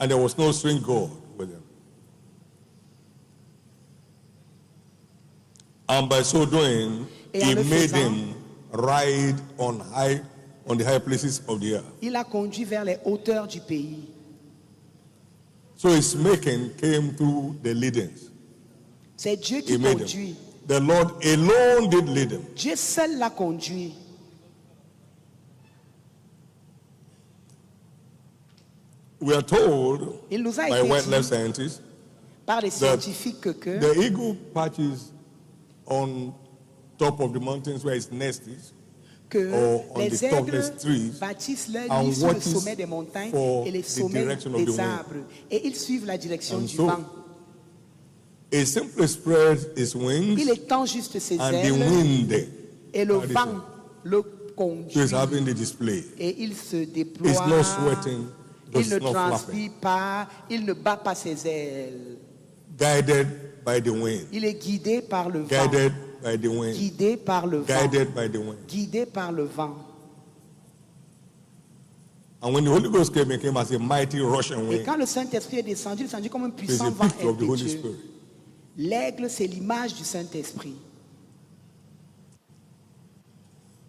And there was no strange God with him. And by so doing, Et en he le made faisant, him ride on the high places of the earth. Il a conduit vers les hauteurs du pays. So his making came through the leadings. C'est Dieu He qui made conduit. him. The Lord alone did lead him. Dieu seul l'a conduit. We are told Il nous a by été wildlife dit scientists par les that scientifiques que the eagle perches on top of the mountains where its nest is, or on les the aigles topmost trees, bâtissent leur and nid sur le watches sommet des montagnes for et les the sommets direction of the des wind. arbres. Et ils suivent la direction And du so, vent. It simply spreads its wings, Il étend juste ses and the ailes wind et le carries vent him. le So conduit. it's having the display. Et il se It's déploie. not sweating, Il it's ne not transpire flapping. pas. Il ne bat pas ses ailes. Guided by the wind. Il est guidé par le vent. Guided by the wind. Guidé par le vent. Guided by the wind. Guidé par le vent. And when the Holy Ghost came, it came as a mighty rushing Et wind. quand le Saint-Esprit est descendu, il est descendu comme un It's puissant a vent picture of the Holy impétueux. Spirit. L'aigle, c'est l'image du Saint-Esprit.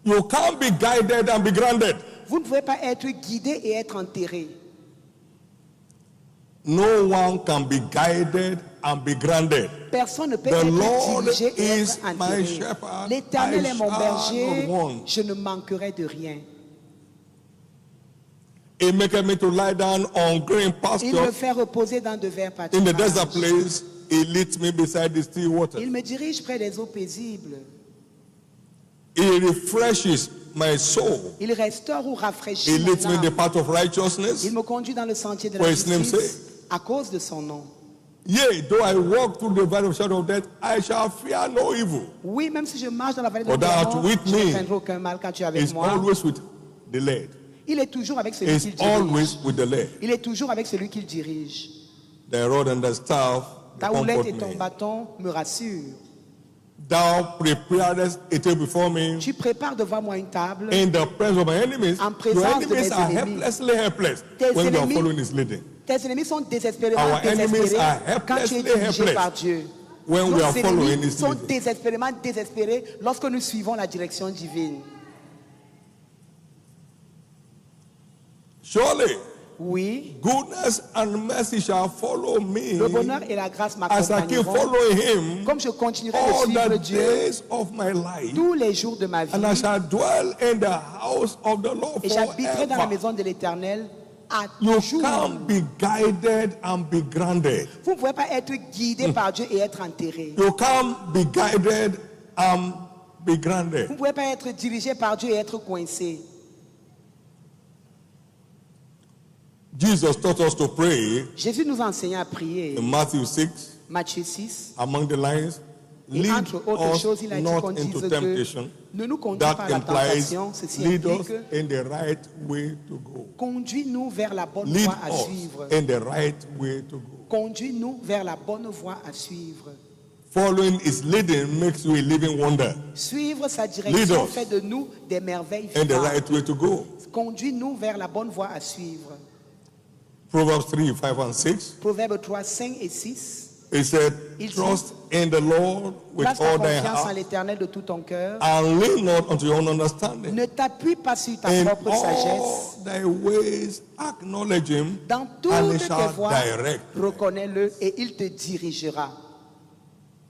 You can't be guided and be grounded. Vous ne pouvez pas être guidé et être enterré. No one can be guided and be grounded. Personne ne peut être dirigé et être enterré. L'Éternel est mon berger, je ne manquerai de rien. He maketh me to lie down on green pastures. Il me fait reposer dans de verts pâturages. In the desert place, he leads me beside the still waters. Il me dirige près des eaux paisibles. He refreshes my soul. Il restaure ou rafraîchit He leads mon me âme. in the path of righteousness. Il me conduit dans le sentier de la For his name's justice sake. à cause de son nom. Yea, though I walk through the valley of shadow of death, I shall fear no evil. Oui, même si je marche dans la vallée de For la thou art mort, with je ne me. craindrai aucun mal quand tu es avec It's moi. always with the Lord. Il est toujours avec celui It's qu'il dirige. always with the Lord. Il est toujours avec celui qu'il dirige. The rod and the staff Ta comfort houlette et ton me. bâton me rassurent. Thou preparest a table before me. Tu prépares devant moi une table. In the presence of my enemies. En Your présence de enemies mes are ennemis. helpless Tes when you are ennemis- following his leading. Tes ennemis sont désespérément Our enemies désespérés are quand tu es helplessly dirigé helpless par Dieu. when Nos we are following ennemis his sont leading. désespérément désespérés lorsque nous suivons la direction divine. Surely, oui, goodness and mercy shall follow me le bonheur et la grâce as I keep m'accompagneront following him comme je continuerai de all suivre the Dieu days of my life, tous les jours de ma vie. and I shall dwell in the house of the Lord Et j'habiterai dans la forever. maison de l'Éternel à You toujours. can't be guided and be grounded. Vous ne pouvez pas être guidé par Dieu et être enterré. You can't be guided and be grounded. Vous ne pouvez pas être dirigé par Dieu et être coincé. Jesus taught us to pray Jésus nous a enseigné à prier. in Matthew 6, Matthieu 6. among the lines, Et lead entre autres us choses, il a dit not qu'on into dise temptation. que ne nous conduis That pas à la implies tentation. Ceci lead us implique in the right way to go. conduis-nous vers la bonne Lead voie à us suivre. in the right way to go. Conduis-nous vers la bonne voie à suivre. Following his leading makes you a living wonder. Suivre sa Lead direction us fait de nous des merveilles in the vivantes. right way to go. Conduis-nous vers la bonne voie à suivre. Proverbs 3, 5 and 6. Proverbes 3, 5 et 6. It said, Il dit, trust in the Lord with place ta all thy confiance en heart l'Éternel de tout ton cœur. and lean not unto your own understanding. Ne t'appuie pas sur ta In propre sagesse. all thy ways acknowledge him, Dans and he toutes tes shall voies, direct. reconnais-le et il te dirigera.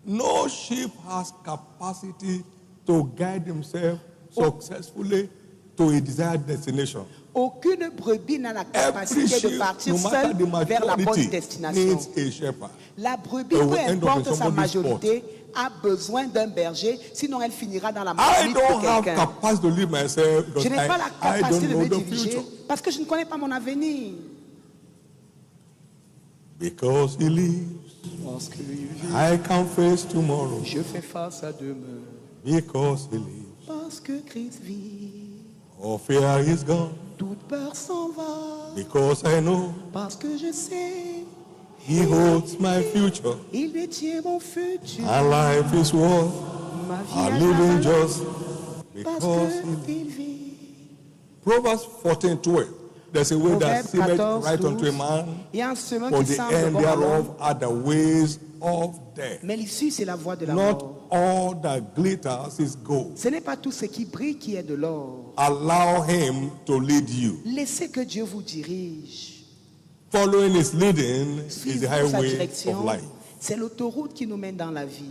No ship has capacity to guide himself successfully to a desired destination. Aucune brebis n'a la Every capacité de ship, partir no matter seule the vers la bonne maturity, destination. needs a shepherd. La brebis, It will peu end up in importe sa somebody's majorité, a besoin d'un berger, sinon elle finira dans la I maladie don't de have quelqu'un. capacity to lead myself Je because n'ai pas la I capacité don't de know me the diriger future. parce que je ne connais pas mon avenir. Because he lives, Parce qu'il vit, I can face tomorrow. je fais face à demain. Because he lives, Parce que Christ vit, all fear is gone. toute peur s'en va. Because I know Parce que je sais, he holds my future. il détient mon futur. And life is worth Ma vie a a la living valeur just parce because he qu'il vit. Proverbs 14:12. There's a way that Proverbe seemeth 14, right unto a 12. man, Il y a un chemin but qui the semble end bon à l'homme, thereof are the ways of death. mais l'issue c'est la voie de la Not mort. all that glitters is gold. Ce n'est pas tout ce qui brille qui est de l'or. Allow him to lead you. Laissez que Dieu vous dirige. Following his leading is the Suivre sa highway direction, of life. c'est l'autoroute qui nous mène dans la vie.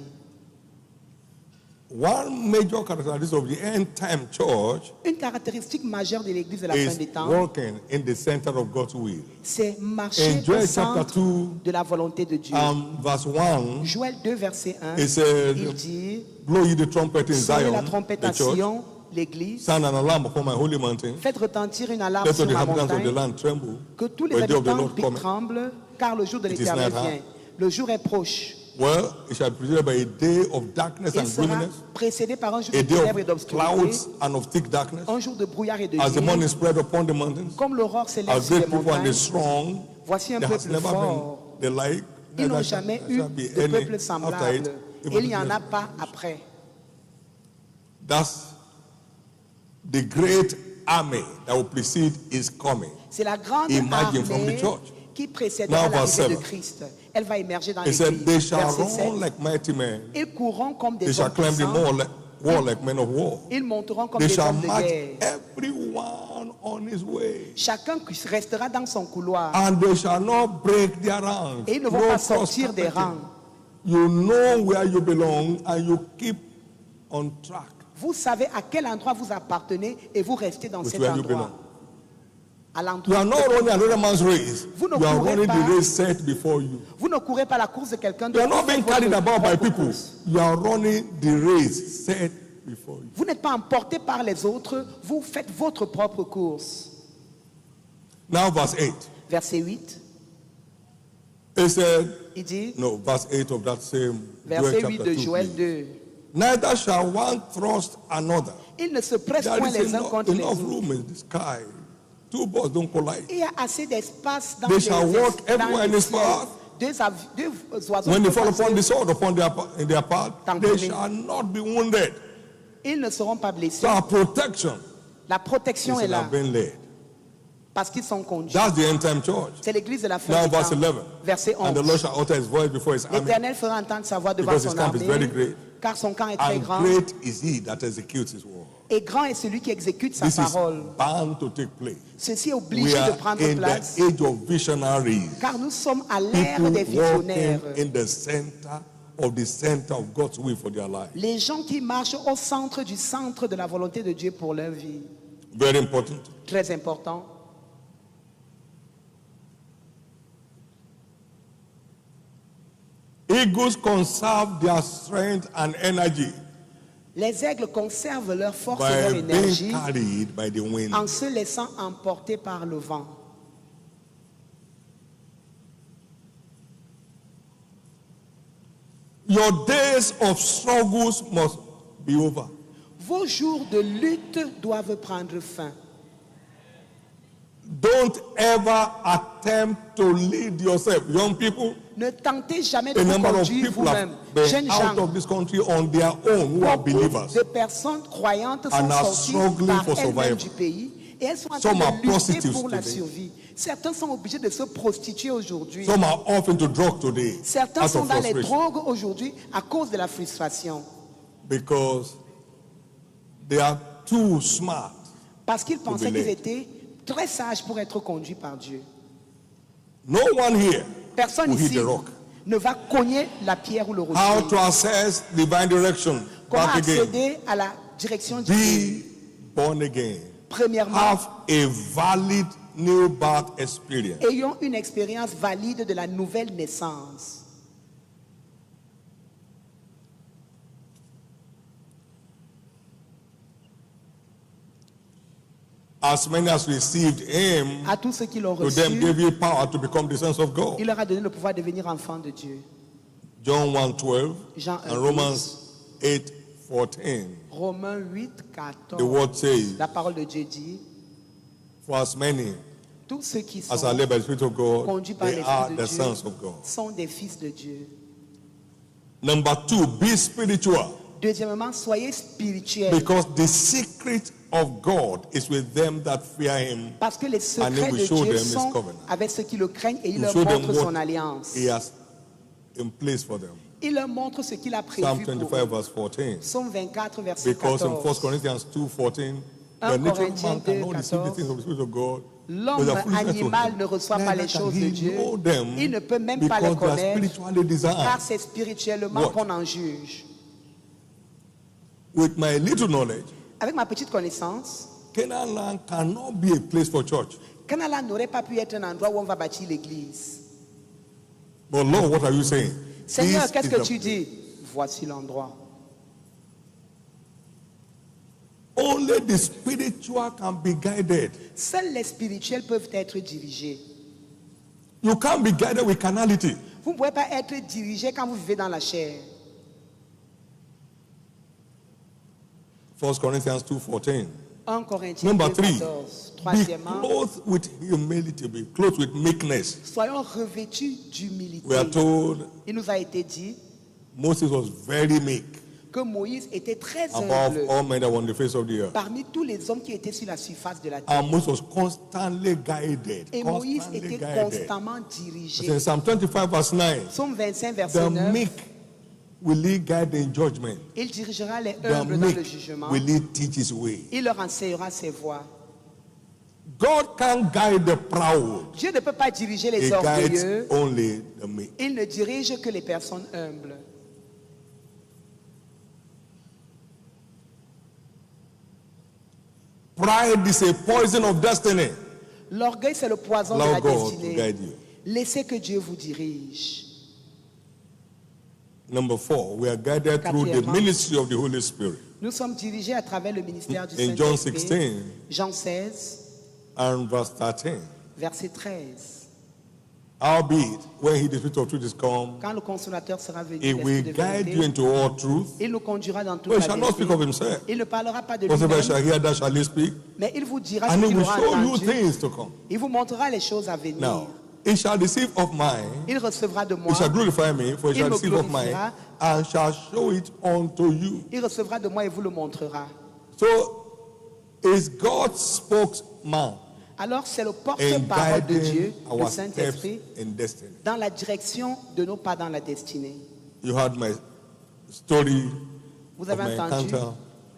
One major characteristic of the end time church Une caractéristique majeure de l'Église de la fin is des temps, walking in the center of God's will. c'est marcher In au Joel centre chapter 2, de la volonté de Dieu. verse 1, Joël 2, verset 1, it said, il dit, blow ye the trumpet in sonnez la Zion, trompette à the church, Sion, l'Église, sound an alarm upon my holy mountain, faites retentir une alarme let sur all the ma inhabitants of the montagne, land tremble, que tous les when the day of the habitants Lord cometh. tremblent, car le jour de It is l'Éternel not vient. Le jour est proche. Well, it shall be preceded by a day of darkness Il and sera gloominess, précédé par un jour de a day ténèbres et of d'obscurité, clouds and of thick darkness, un jour de brouillard et de as the nuit. morning spread upon the mountains, Comme l'aurore a s'élève sur great les people and a montagnes, strong, voici un there has peuple never fort. been the like, Ils n'ont neither jamais shall eu be de any peuple after semblable. it, Et even il n'y en a the pas après. That's the great army that will precede his coming. C'est la grande Emerging from the armée church. qui précédera Now, verse l'arrivée de 7. Christ. Elle va émerger dans He said, l'Église. they shall Verset run 7. like mighty men. Ils courront comme They des shall hommes climb the puissants. wall war like men of war. Ils monteront comme They des shall hommes de march guerre. everyone on his way. Chacun restera dans son couloir. And they shall not break their ranks. Et ils ne vont pas sortir des rangs. You know where you belong and you keep on track. Vous savez à quel endroit vous appartenez et vous restez dans cet endroit. You are not running another man's race. Vous ne you are courez running pas, the race set before you. Vous ne courez pas la course de quelqu'un d'autre. You are not being carried about by people. You are running the race set before you. Vous n'êtes pas emporté par les autres, vous faites votre propre course. Now verse 8. Verset 8. It said, il dit, no, verse 8 of that same verset 8 de Joël 2. Neither shall one thrust another. Ils ne se pressent point les uns contre les autres. Room in the sky. Two birds don't collide. Il y a assez d'espace dans They shall walk everywhere in his path. Deux oiseaux when they fall upon the sword upon in their path, they shall not be wounded. Ils ne seront pas blessés. So our protection la protection est là. Been led. Parce qu'ils sont conduits. That's the end time church. C'est l'église de la fin Now, du verse temps. 11. Verset 11. And the Lord shall utter his voice before his army. L'Éternel fera entendre sa voix devant son armée. Car son camp est très grand. And great is he that executes his word. Et grand est celui qui exécute sa This parole. Is bound to take place. Ceci est obligé de prendre place. The age of visionaries. Car nous sommes à l'ère des visionnaires. In the center of God's will for their life. Les gens qui marchent au centre de la volonté de Dieu pour leur vie. Very important. Très important. Eagles conserve their strength and energy. Les aigles conservent leur force et leur énergie en se laissant emporter par le vent. Your days of struggles must be over. Vos jours de lutte doivent prendre fin. Don't ever attempt to lead yourself, young people. Ne tentez jamais de vous conduire vous-même. Jeunes gens, out of this country on their own who are believers. De personnes croyantes sont sorties par elles-mêmes du pays et elles sont en train de lutter pour la survie. Certains sont obligés de se prostituer aujourd'hui. Some are off into drug today. Certains sont dans les drogues aujourd'hui à cause de la frustration. Because they are too smart. Parce qu'ils pensaient qu'ils étaient très sages pour être conduits par Dieu. No one here personne ici ne va cogner la pierre ou le rocher. How to access divine direction. Comment accéder à la direction divine? Be born again. Premièrement, have a valid new birth experience. Ayons une expérience valide de la nouvelle naissance. As many as received him, à tous ceux qui l'ont reçu, to them gave he power to become the sons of God. Il leur a donné le pouvoir de devenir enfants de Dieu. John 1:12 and Romans 8:14. Romains 8:14. The word says, la parole de Dieu dit, for as many tous ceux qui sont as are led by the Spirit of God, conduits par they are l'Esprit the de Dieu sons of God. sont des fils de Dieu. Number 2, be spiritual. Deuxièmement, soyez spirituels. Because the secret of God is with them that fear him. Parce que les secrets de Dieu sont avec ceux qui le craignent et il leur montre son alliance. He has in place for them. Il leur montre ce qu'il a prévu Psalm 25 pour eux. verse 14. Psaume 24 verset 14. Because in 1 Corinthians 2:14, the natural man cannot receive the things of the Spirit of God. L'homme animal ne reçoit pas les choses de Dieu. Il ne peut même pas les connaître car c'est spirituellement qu'on en juge. With my little knowledge, avec ma petite connaissance, Canaan land cannot be a place for church. Canaan land n'aurait pas pu être un endroit où on va bâtir l'église. But Lord, what are you saying? Seigneur, qu'est-ce que tu dis? Voici l'endroit. Only the spiritual can be guided. Seuls les spirituels peuvent être dirigés. You can't be guided with carnality. Vous ne pouvez pas être dirigé quand vous vivez dans la chair. 1 Corinthians 2:14. 1 Corinthiens 2:14. Troisièmement, be clothed with humility, be clothed with meekness. Soyons revêtus d'humilité. We are told il nous a été dit Moses was very meek. Que Moïse était très humble. Above all men that were on the face of the earth. Parmi tous les hommes qui étaient sur la surface de la terre. And Moses was constantly guided. Et Moïse était constamment dirigé. In Psalm 25 verse 9. Psaume 25 verset 9. The meek will he guide in judgment. Il dirigera les humbles dans le jugement. Will he teach his way. Il leur enseignera ses voies. God can't guide the proud. Dieu ne peut pas diriger les He orgueilleux. guides only the meek. Il ne dirige que les personnes humbles. Pride is a poison of destiny. L'orgueil, c'est le poison Allow de la God destinée. to guide you. Laissez que Dieu vous dirige. Number 4, we are guided through the ministry of the Holy Spirit. Nous sommes dirigés à travers le ministère du In John Saint-Esprit. 16, Jean 16, and verse 13. verset 13. Howbeit, when he, the Spirit of truth, is come, Quand le consolateur sera venu, he will l'Esprit de guide you vérité, into all truth. il nous conduira dans toute But he la shall not speak vérité. of himself. Il ne parlera pas de Whatsoever he shall lui-même, hear, that shall he speak. mais il vous dira ce And he qu'il will aura show you entendu. things to come. Il vous montrera les choses à venir. Now, he shall receive of mine. Il recevra de moi. He shall glorify me, for he Il shall me receive of mine, glorifiera. and shall show it unto you. Il recevra de moi et vous le montrera. So, is God's spokesman Alors c'est le in porte-parole de Dieu, guiding le our steps Saint-Esprit, in destiny. dans la direction de nos pas dans la destinée. You heard my story Vous of avez my entendu encounter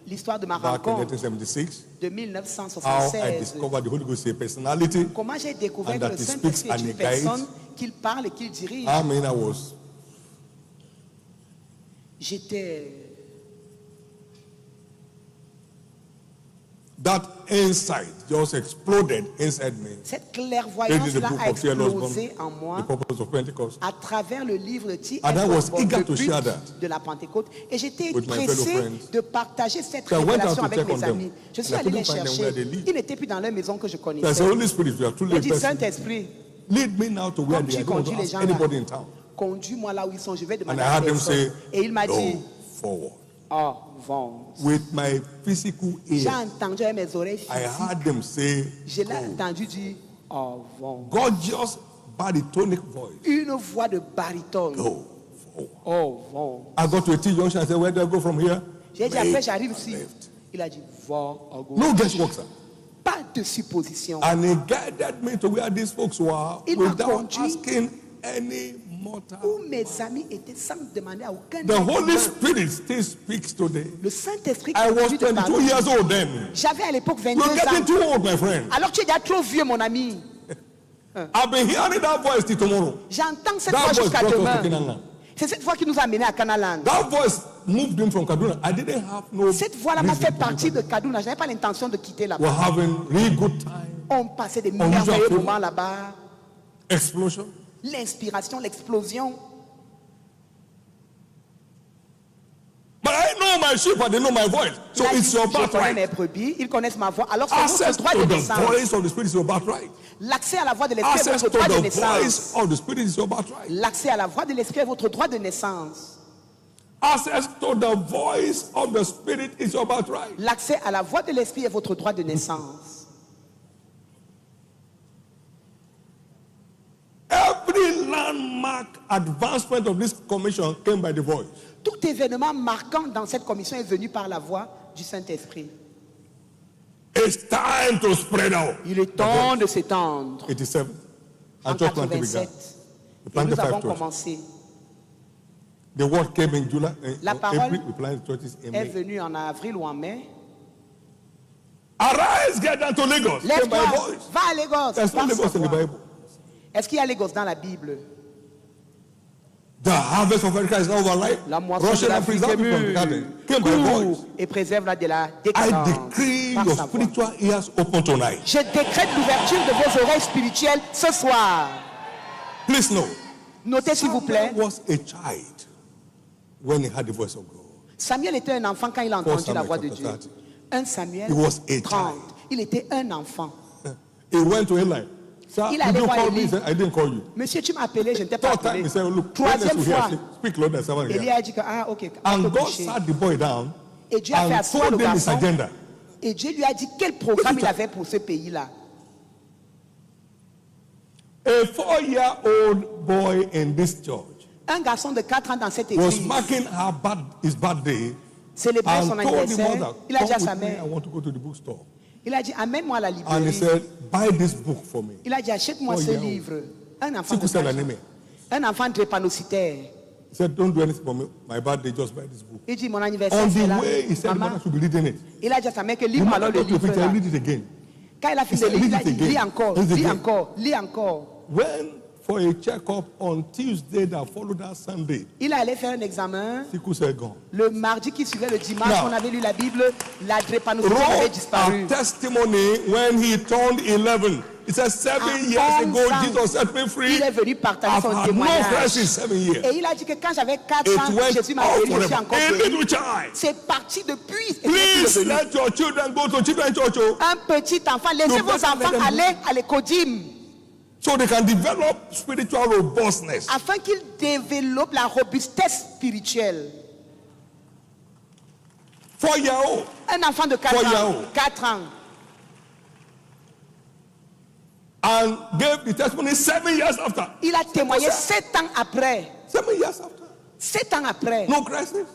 l'histoire de ma back in rencontre 1976. de How I 1976. discovered the Holy Ghost is a personality. Comment j'ai découvert And que that le he Saint-Esprit speaks est and une he guides. personne qu'il parle et qu'il dirige. I mean, I was J'étais... that insight just exploded inside me. Cette Reading clairvoyance-là the book a of Fearless explosé en Bond, moi the purpose of Pentecost. à travers le livre de T.S. And I was Osborne, eager le to but share that de la Pentecôte. Et j'étais with my fellow pressé friends. de partager cette So I went out révélation to avec check on mes them. amis. Je suis And I allé les couldn't find them chercher. where they live. Ils n'étaient plus dans leur maison que je So I connaissais. said, Holy Spirit, you are truly J'ai a dit, person. Saint-Esprit, Lead me now to where comme they are. tu I don't want conduis to les ask gens anybody là, in town. conduis-moi là où ils sont, je vais And demander I à had them personne. say, Et il m'a dit, go forward. oh, vont. With my physical J'ai ear, entendu avec mes oreilles I physiques. heard them say, Je l'ai entendu dire, oh, vont. gorgeous baritonic voice. Une voix de baryton. Go forward. Oh, vont. I got to a T junction and said, where do I go from here? J'ai dit, Right, après, j'arrive ici. left. Il a dit, va à gauche. No guesswork, sir. Pas de supposition. And he guided me to where these folks were Il m'a without conduit asking any mortal. où mes amis étaient sans demander à aucun The être Holy humain. Spirit still speaks today. Le Saint-Esprit I was continue de 22 parler. years old then. J'avais à l'époque 22 You're getting ans. too old, my friend. Alors tu es déjà trop vieux, mon ami. I've been hearing that voice till tomorrow. J'entends cette That voix voice jusqu'à brought us to demain. Canaan. C'est cette voix qui nous a amenés à Canaland. That voice moved him from Kaduna. I didn't have no. Cette voix-là m'a reason fait to partie do de Kaduna. Je n'avais pas l'intention de quitter that. là-bas. We're having really good time. On passait des Unusual merveilleux feeling. moments là-bas. Explosion. L'inspiration, l'explosion. But I know my sheep and they know my voice. So Il a it's dit, your je connais birthright. mes brebis, ils connaissent ma voix. Alors c'est Access votre droit to de the naissance. voice of the Spirit is your birthright. L'accès à la voix de l'esprit est Access votre to droit de the naissance. voice of the Spirit is your birthright. L'accès à la voix de l'esprit est votre droit de naissance. Access to the voice of the Spirit is your birthright. L'accès à la voix de l'esprit est votre droit de naissance. Every landmark advancement of this commission came by the voice. Tout événement marquant dans cette commission est venu par la voix du Saint-Esprit. It's time to spread out. Il est temps de s'étendre. 87. En And church planting 87, began. We et planted nous 5 avons churches. commencé. The word came in July. La In parole April, we planted churches in est May. venue en avril ou en mai. Arise, get down to Lagos. Came by Lève-toi, voice. va à Lagos. There's no par sa Lagos in the voix. Bible. Est-ce qu'il y a Lagos dans la Bible? The harvest of America is now over, right? La moisson de Russian la and preserve vie it from the garden. Came by voice. court et préserve-la de la I décadence. decree par your sa voix. spiritual ears open tonight. Je décrète l'ouverture de vos oreilles spirituelles ce soir. Please know. Notez s'il vous plaît. Samuel was a child when he heard the voice of God. Samuel était un enfant quand il a entendu la voix de Dieu. 30. 1 Samuel He was a 30. child. Il était un enfant. He went to Eli. Sir, Il did allait you voir call me? Élie. He said, I didn't call you. Monsieur, tu m'as appelé, je ne t'ai pas Third time, appelé. he said, look, Troisième when fois, here, speak Lord, and someone Élie here. a dit que, ah, ok, And on peut God coucher. sat the boy down Et Dieu a fait and asseoir le told him his garçon. agenda. Et Dieu lui a dit quel programme il avait pour ce pays-là. A 4-year-old boy in this church Un garçon de 4 ans dans cette was église marking his birthday célébrait and son told the anniversaire. mother, Il a dit à come sa with me, mère, I want to go to the bookstore. il a dit, amène-moi à la And he librairie. said, buy this book for me. Il a dit, achète-moi Oh, ce yeah. livre. Un enfant C'est de quoi ça, 4 ans. l'anémie? Un enfant drépanocytaire. He said, don't do anything for me. My birthday, just buy this book. Il dit, mon anniversaire, On c'est the là. way, he said, the mother should be reading it. Il a dit à sa mère que lis-moi alors le livre là. Read it again. Quand il a fini de lire, il a dit, lis encore, lis encore, lis encore. When for a check-up on Tuesday that followed that Sunday, il allait faire un examen. Gone. Le mardi qui suivait le dimanche, on avait lu la Bible, la drépanocytose avait disparu. A testimony when he turned 11. He said 7 years ago, Jesus set me free. Il est venu partager son témoignage. Et il a dit que quand j'avais 4 ans, Jésus m'a guéri, je suis encore guéri. C'est parti depuis. Please let your children go to children's church. Un petit enfant, laissez vos enfants aller à l'écodim. So they can develop spiritual robustness. Afin qu'ils développent la robustesse spirituelle. 4-year-old. Un enfant de 4 ans. And gave the testimony 7 years after. Il a témoigné 7 ans après. 7 years after. 7 ans après. No crisis.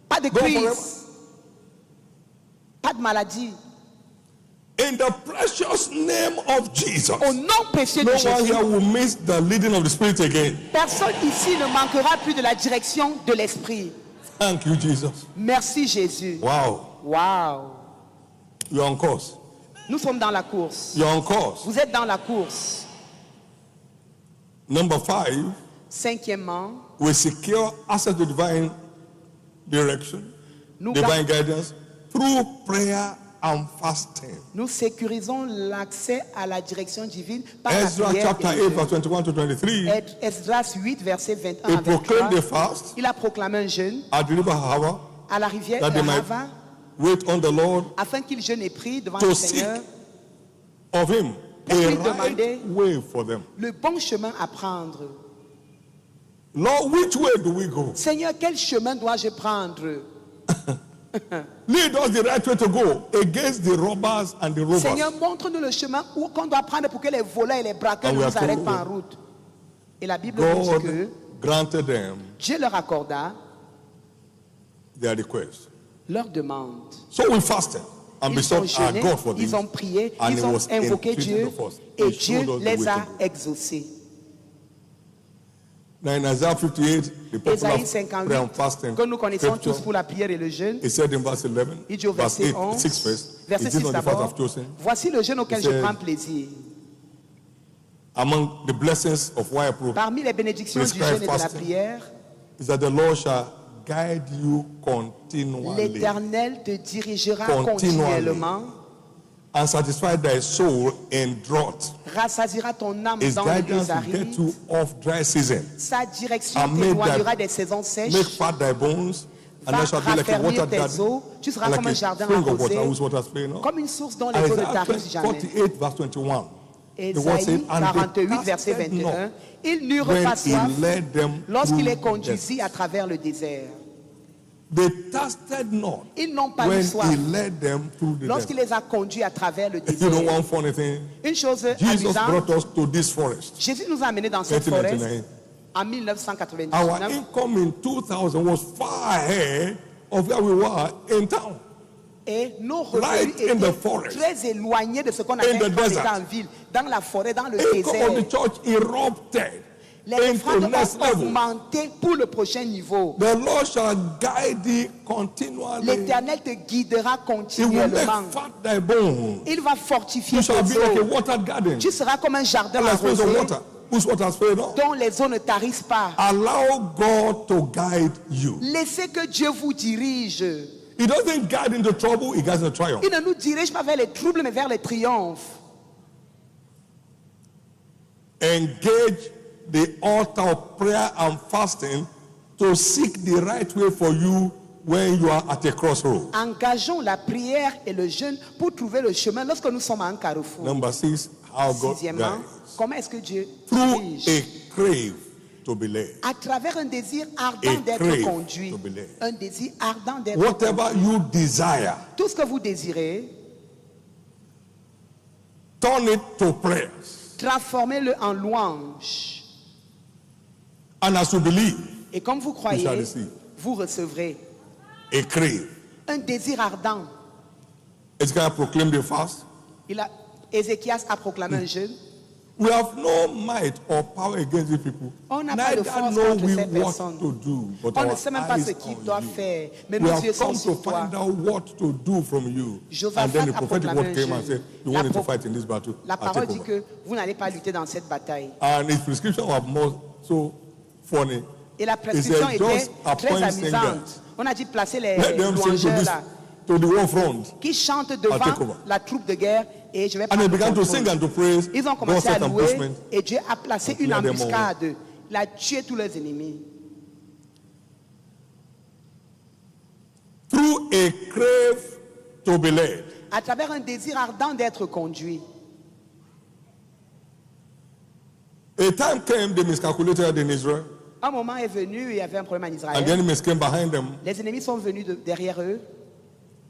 Pas de crise. Pas de maladie. In the precious name of Jesus. Au nom précieux de Jésus. No one here will miss the leading of the Spirit again. Personne ici ne manquera plus de la direction de l'Esprit. Thank you, Jesus. Merci Jésus. Wow. Wow. You're on course. Nous sommes dans la course. You're on course. Vous êtes dans la course. Number 5. Cinquièmement, we secure access to divine direction, divine guidance through prayer and fasting. Nous sécurisons l'accès à la direction divine par Ezra la prière. Chapter 8, verse 21 to 23. Esdras 8, verset 21 à 23. Il a proclamé un jeûne at the river Ahava, à la rivière Ahava, wait on the Lord, afin qu'il jeûne et prie devant le Seigneur, of him a right way for them. Le bon chemin à prendre. Lord, which way do we go? Seigneur, quel chemin dois-je prendre? Lead us the right way to go against the robbers and the rovers. Seigneur, montre-nous le chemin qu'on doit prendre pour que les voleurs et les braqueurs ne nous arrêtent pas en route. Et la Bible nous dit que Dieu leur accorda their request. Leur demande. So we fasted and besought our God for this. Ils ont prié, ils ont invoqué Dieu et Dieu les a exaucés. Now in Isaiah 58, the Ésaïe 58, que nous connaissons tous pour la prière et le jeûne, il said in verse 11, il dit au verset 11, verset 6 d'abord, voici le jeûne auquel je prends plaisir. Among the blessings of why I parmi les bénédictions du jeûne et de la prière, is that the Lord shall guide you continually. L'Éternel te dirigera continuellement. And satisfy thy soul in drought. Rassasiera ton âme dans les lieux arides. Sa direction t'éloignera des saisons sèches. Make fat thy bones. And va there shall be like a water garden. Tu seras comme un jardin arrosé, comme une source dont les eaux ne tarissent jamais. 48 verse 21. Ésaïe 48 verset 21. Il n'eurent pas soif lorsqu'il les conduisit à travers le désert. They tasted not ils n'ont pas eu soif lorsqu'il les a conduits à travers le désert. You know one funny thing? Une chose Jesus amusante, brought us to this forest. Jésus nous a amenés dans cette forêt en 1999. Our income in 2000 was far ahead of where we were in town. Et nos revenus étaient très éloignés de ce qu'on avait en ville, dans la forêt, dans le désert. The church erupted. Les offrandes ont augmenté pour le prochain niveau. The Lord shall guide thee continually. L'Éternel te guidera continuellement. Il va fortifier tes eaux. Tu seras comme un jardin arrosé dont les eaux ne tarissent pas. Allow God to guide you. Laissez que Dieu vous dirige. He doesn't guide into trouble, he guides into triumph. Il ne nous dirige pas vers les troubles, mais vers les triomphes. Engage the altar of prayer and fasting to seek the right way for you when you are at a crossroad. Engageons la prière et le jeûne pour trouver le chemin lorsque nous sommes à un carrefour. Number 6, how God guides. Comment est-ce que Dieu dirige? Through a crave to be led. À travers un désir ardent d'être conduit. Un désir ardent d'être conduit. Whatever you desire. Tout ce que vous désirez, turn it to prayers. Transformez-le en louange. And as you believe, et comme vous croyez, vous recevrez. A crave. Un désir ardent. Ezekiel proclaimed the fast. Ézéchias a proclamé un jeûne. We have no might or power against these people. On n'a pas de force contre ces personnes. On ne sait même pas ce qu'ils doivent faire. Mais nos yeux sont sur toi. Josaphat a proclamé un jeûne. La parole dit que vous n'allez pas lutter dans cette bataille. Et la prescription était très amusante. On a dit placer les louangeurs là, qui chantent devant la troupe de guerre, et je vais prendre le contrôle. Ils ont commencé à louer et Dieu a placé une embuscade. Il a tué tous leurs ennemis. Through a crave to be led. À travers un désir ardent d'être conduit. A time came, they miscalculated in Israel. Un moment est venu, il y avait un problème en Israël. And the enemies came behind them. Les ennemis sont venus derrière eux.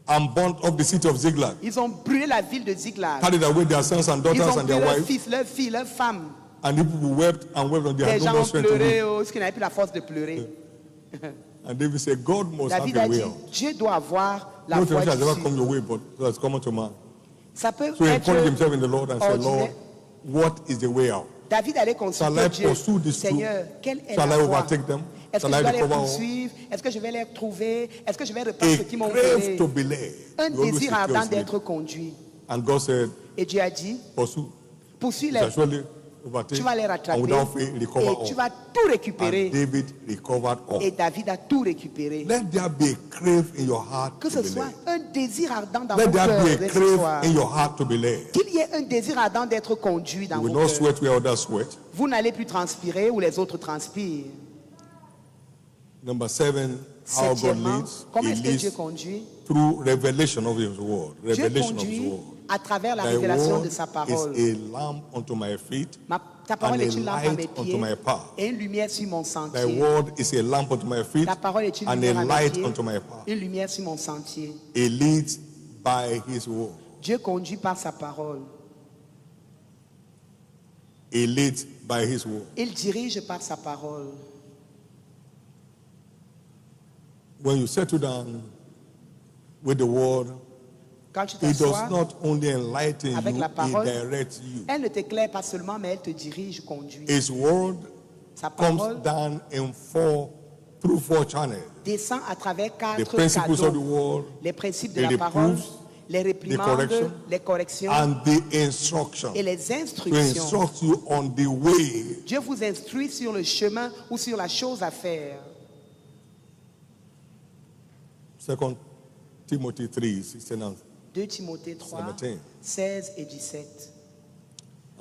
And burnt up the city of Ziklag. Ils ont brûlé la ville de Ziklag. Carried away their sons and daughters and their wives. Leurs fils, leurs filles, leurs femmes. And the people wept and wept on their gens ont pleuré, ce qui n'avait plus la force de pleurer. And David said, God must David have a a way. dit, Dieu doit avoir la foi has never come your way, but has come to man. Ça peut So he être encouraged himself in the Lord and said, ordinaire. Lord, what is the way out? David allait consulter Dieu. Seigneur, quelle est la voie? Est-ce que je vais les poursuivre? Est-ce que je vais les trouver? Est-ce que je vais reprendre ce qu'ils m'ont fait? Un désir ardent d'être conduit. And God said, et Dieu a dit, poursuis-les. Tu vas les rattraper et tu vas tout récupérer. Et David a tout récupéré. Let there be a crave in your heart. Que ce soit un désir ardent dans vos cœurs. Qu'il y ait un désir ardent d'être conduit dans vos cœurs. Vous n'allez plus transpirer où les autres transpirent. Number 7, how God leads. Comment est-ce que Dieu conduit? Through revelation of His word. Dieu conduit à travers la révélation de sa parole. Ta parole est une lampe à mes pieds et une lumière sur mon sentier. Ta parole est une lumière à mes pieds, une lumière sur mon sentier. Dieu conduit par sa parole. Il dirige par sa parole. When you settle down with the word, it does not only enlighten you, it directs you. Elle ne t'éclaire pas seulement, mais elle te dirige, conduit. His word comes down in through four channels. Descend à travers 4 canaux. Les principes de la parole, les réprimandes, les corrections et les instructions. To instruct you on the way. Dieu vous instruit sur le chemin ou sur la chose à faire. 2 Timothy 3, 16 and 2 Timothée 3, 16 et 17.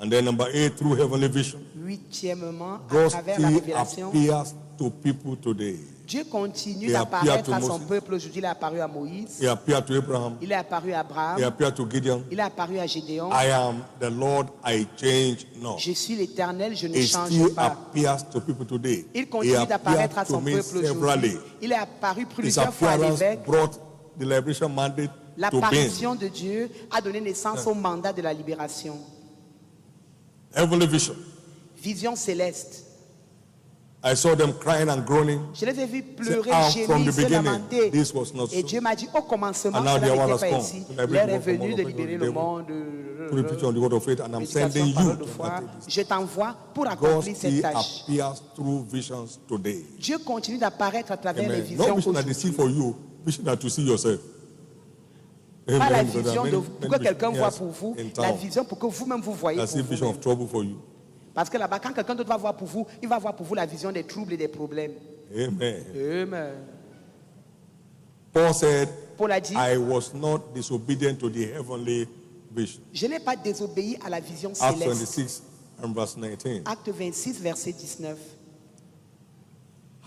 And then number 8, through heavenly vision. Huitièmement, à travers la révélation. God appears to people today. Dieu continue d'apparaître à son peuple. Aujourd'hui, il est apparu à Moïse. He appeared to Abraham. Il est apparu à Abraham. He appeared to Gideon. Il est apparu à Gédéon. I am the Lord, I change not. Je suis l'Éternel, je ne He change still pas. Appears to people today. Il continue d'apparaître à son peuple aujourd'hui. Il est apparu plusieurs fois à l'évêque. L'apparition de Dieu a donné naissance au mandat de la libération. Heavenly vision. Vision céleste. I saw them crying and groaning. Je les ai vus pleurer, gémir, se lamenter. Et Dieu m'a dit, au commencement, cela n'était pas ici. L'heure est venue de libérer le monde. Je t'envoie pour accomplir cette tâche. Dieu continue d'apparaître à travers les visions aujourd'hui. Pas la vision pour que quelqu'un voit pour vous, la vision pour que vous-même vous voyez pour vous. Parce que là-bas, quand quelqu'un d'autre va voir pour vous, il va voir pour vous la vision des troubles et des problèmes. Amen. Amen. Paul a dit, I was not disobedient to the heavenly vision. Je n'ai pas désobéi à la vision Acts céleste. 26 and verse 19. Acte 26, verset 19.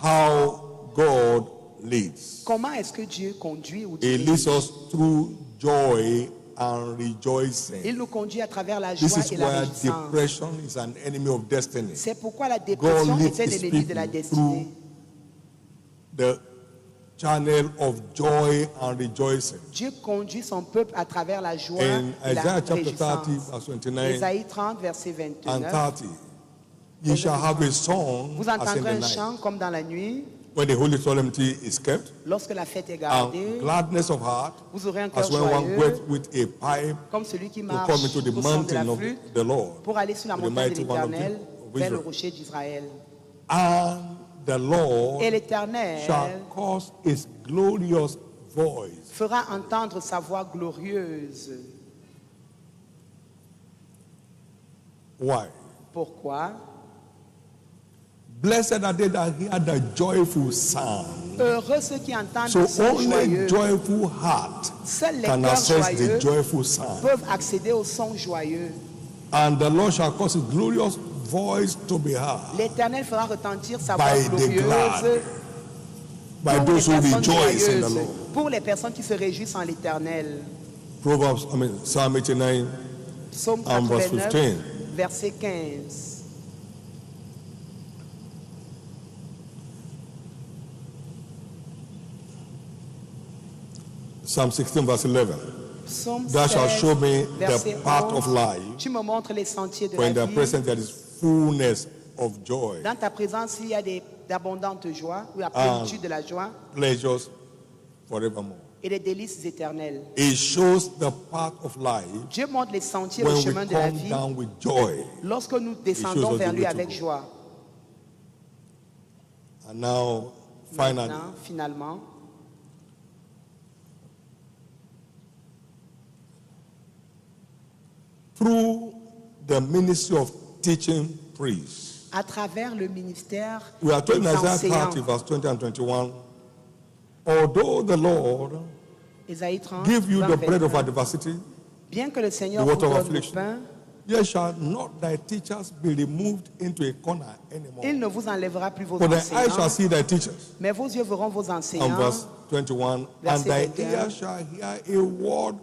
How God leads. Comment est-ce que Dieu conduit ou He leads us through joy and rejoicing. Il nous conduit à travers la joie et la réjouissance. Depression is an enemy of destiny. C'est pourquoi la dépression est un ennemi de la destinée. The channel of joy and rejoicing. Dieu conduit son peuple à travers la joie et la réjouissance. Ésaïe 30, verset 29. And 30. You shall have a song Vous entendrez un chant comme dans la nuit. when the holy solemnity is kept, lorsque la fête est gardée, gladness of heart, vous aurez un cœur as when joyeux, one goes with a pipe comme celui qui to marche come into the au son de la mountain of flûte the Lord, pour aller sur la the montagne de mighty one of l'Éternel, vers le Israel. rocher d'Israël. And the Lord Et l'Éternel shall cause his glorious voice fera entendre sa voix glorieuse. Why? Pourquoi? Blessed are they that hear the joyful sound. Heureux ceux qui entendent So le son only joyeux. joyful heart Seuls les can cœurs access joyeux the joyful sound. peuvent accéder au son joyeux. And the Lord shall cause his glorious voice to be heard L'Éternel fera retentir sa by voix the glad, glorieuse by pour those les who personnes rejoice in the joyeuses, Lord. pour les personnes qui se réjouissent en l'Éternel. Psalm 89 Psaume and verse 89, 15. verset 15. Psalm 16 verse 11. Psaume Thou shalt 16, show me verset the path 11. of life. Tu me montres les sentiers de For in la thy vie. presence there is fullness of joy, Dans ta présence, il y a d'abondantes joies, ou la plénitude de la joie, pleasures forevermore. et des délices éternelles. It shows the path of life Dieu montre les sentiers, le when we chemin de la come vie, down with joy. lorsque nous descendons shows us vers the lui way to avec go. joie. And now, finally, Maintenant, finalement, through the ministry of teaching priests, à travers le ministère we are told in des Isaiah enseignants, 30 verse 20 and 21, although the Lord Isaïe 30, give you 20, the bread of 21. adversity, Bien que le Seigneur the vous water of donne le affliction, pain, yet shall not thy teachers be removed into a corner anymore. il ne vous enlèvera plus vos For thy eyes shall enseignants, see thy teachers. mais vos yeux verront vos And enseignants, verse 21, and Verset thy 21. ear shall hear a word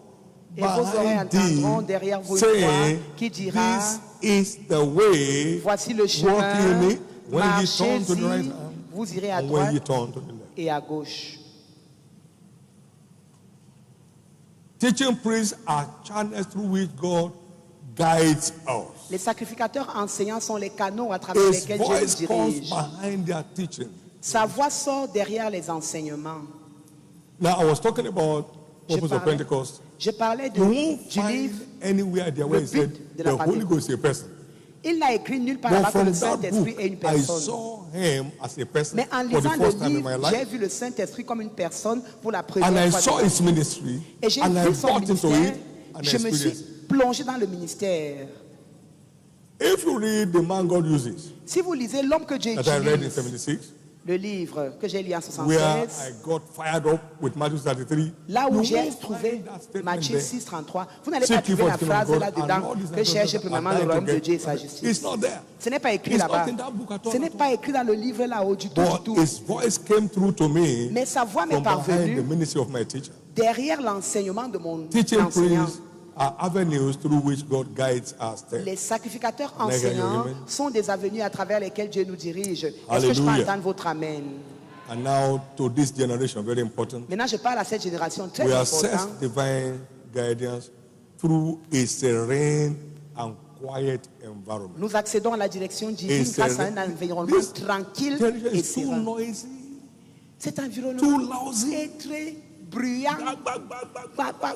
et vos oreilles behind entendront thee, derrière vous une voix saying, qui dira, this is the way, voici le walk chemin, in it, when ye turn to the right marchez-y, hand, vous irez à and when ye droite turn to the left. et à gauche. Teaching priests are channels through which God guides us. Les sacrificateurs enseignants sont les canaux à travers His lesquels Dieu voice nous comes dirige. behind their teaching. Sa voix sort derrière les enseignements. Now, I was talking about purpose of Pentecost. Je parlais You won't du livre. find anywhere there where le it said but de la the Holy Pentecôte. Ghost is a person. Il n'a écrit nulle part But là-bas que from le that Saint-Esprit book, est une I personne. saw him as a person Mais en for the lisant first le time in my livre, j'ai life. vu le Saint-Esprit comme une personne pour la première And I fois. saw de ma his vie. ministry, Et j'ai and I vu son bought into ministère. it, and I Je me suis experienced it. plongé dans le ministère. If you read the man God uses, Si vous lisez l'homme que Dieu that I read in utilise, 76, le livre que j'ai lu en where 76, I got fired up with Matthew 33, là où you j'ai won't trouvé find that statement Matthieu there. 6, 33, vous n'allez pas Seek ye trouver la first the kingdom of phrase God, là-dedans and all these que things cherche are premièrement dying le to royaume de get. Dieu et sa It's justice. not there. Ce n'est pas écrit It's là-bas. not in that book at all, Ce n'est at all. pas écrit dans le livre là-haut du tout, du But tout. his voice came through to me Mais sa voix m'est from behind parvenue the ministry of my teacher. derrière l'enseignement de mon Teaching enseignant. priests are avenues through which God guides our steps. Les sacrificateurs Can I hear you, enseignants amen? sont des avenues à travers lesquelles Dieu nous dirige. Est-ce que je peux Hallelujah. entendre votre amen? And now to this generation, very important. Maintenant, je parle à cette génération très We assess importante. divine guidance through a serene and quiet environment. Nous accédons à la direction divine Et grâce à c'est- un environnement This tranquille generation et is too serein. noisy, Cet too environnement lousy. est très bruyant. Ba, ba, ba, ba, ba, ba,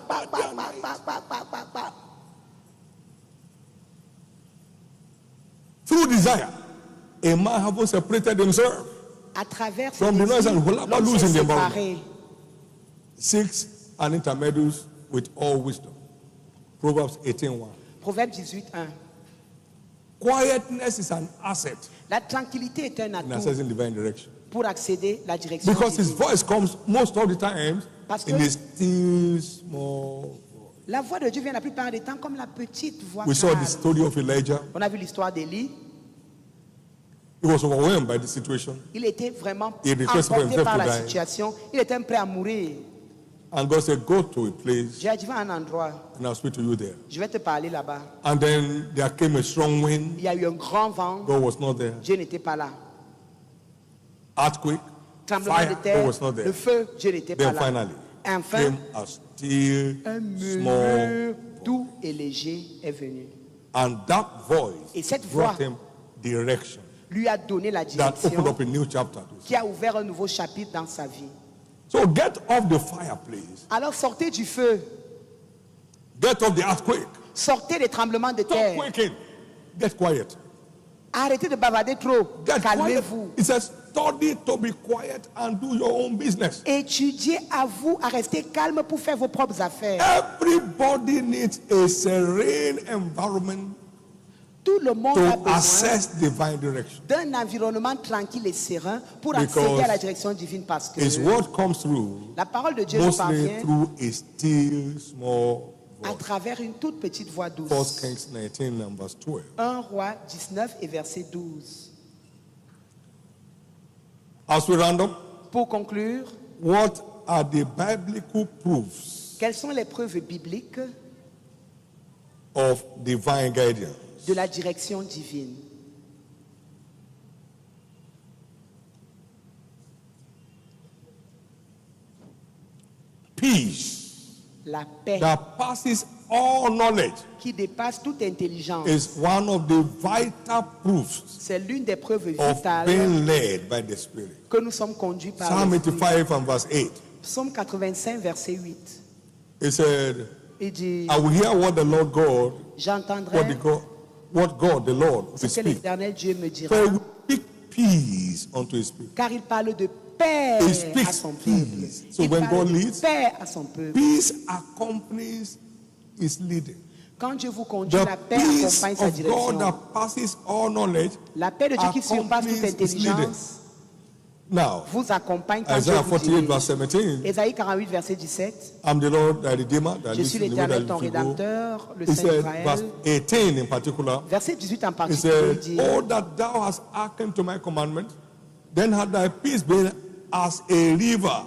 ba, ba, ba, ba. Through desire, a man having separated himself À travers from ces the noise désirs, and will not l'homme lose s'est in the séparé. environment. Seeks an intermediate with all wisdom. Proverbs 18:1. Proverbe 18:1. Quietness is an asset La tranquillité est un in atout accessing divine direction. pour accéder à la direction Because his divine. voice comes most of the times Parce que in a still small voice. la voix de Dieu vient la plupart des temps comme la petite voix We saw calme. the story of Elijah. On a vu l'histoire d'Élie. He was overwhelmed by the situation. Il était vraiment He requested for emporté himself par to la die. situation. Il était prêt à mourir. And God said, go to a place J'ai dit, va à un endroit. and I'll speak to you there. Je vais te parler là-bas. And then there came a strong wind. Il y a eu un grand vent. God was not there. Dieu n'était pas là. Earthquake, Tremblement de fire, God terre. was not there. Le feu, Dieu n'était pas Then là. finally, Enfin, came a still un small murmure doux et léger est venu. and that voice Et cette voix brought him direction. lui a donné la direction, qui a ouvert un nouveau chapitre dans sa vie. So get off the fire, please. Alors sortez du feu. Get off the earthquake. Sortez des tremblements de terre. Stop quaking. Get quiet. Arrêtez de bavarder trop. Calmez-vous. It says, study to be quiet and do your own business. Étudiez à vous à rester calme pour faire vos propres affaires. Everybody needs a serene environment. Tout le monde a besoin d'un environnement tranquille et serein pour accéder à la direction divine, parce que la parole de Dieu nous parvient à travers une toute petite voix douce. 1 Roi 19 et verset 12. Pour conclure, what are the biblical proofs quelles sont les preuves bibliques of divine guidance? De la direction divine? Peace, la paix, that passes all knowledge, qui dépasse toute intelligence, is one of the vital proofs. C'est l'une des preuves vitales being led by the Spirit. Que nous sommes conduits par Psalm 85 and verse 8. Psaume 85 verset 8. It said, il dit, I will hear what the Lord God, j'entendrai what God the Lord will speak. L'Éternel Dieu me dira. For he will speak peace unto his people. Car il parle de paix à son peuple. So when God leads, paix à son peuple. Peace accompanies his leading. Quand Dieu vous conduit, la paix accompagne sa direction. God that passes all knowledge, la paix de Dieu qui surpasse toute intelligence now, vous accompagne quand Isaiah 48 verse 17. Ésaïe 48 verset 17. I'm the Lord, thy Redeemer, je suis l'Éternel ton Rédempteur, le Saint d'Israël. Verse 18 in particular. Verset 18 en particulier dit, oh, that thou hast hearkened to my commandment, then had thy peace been as a river.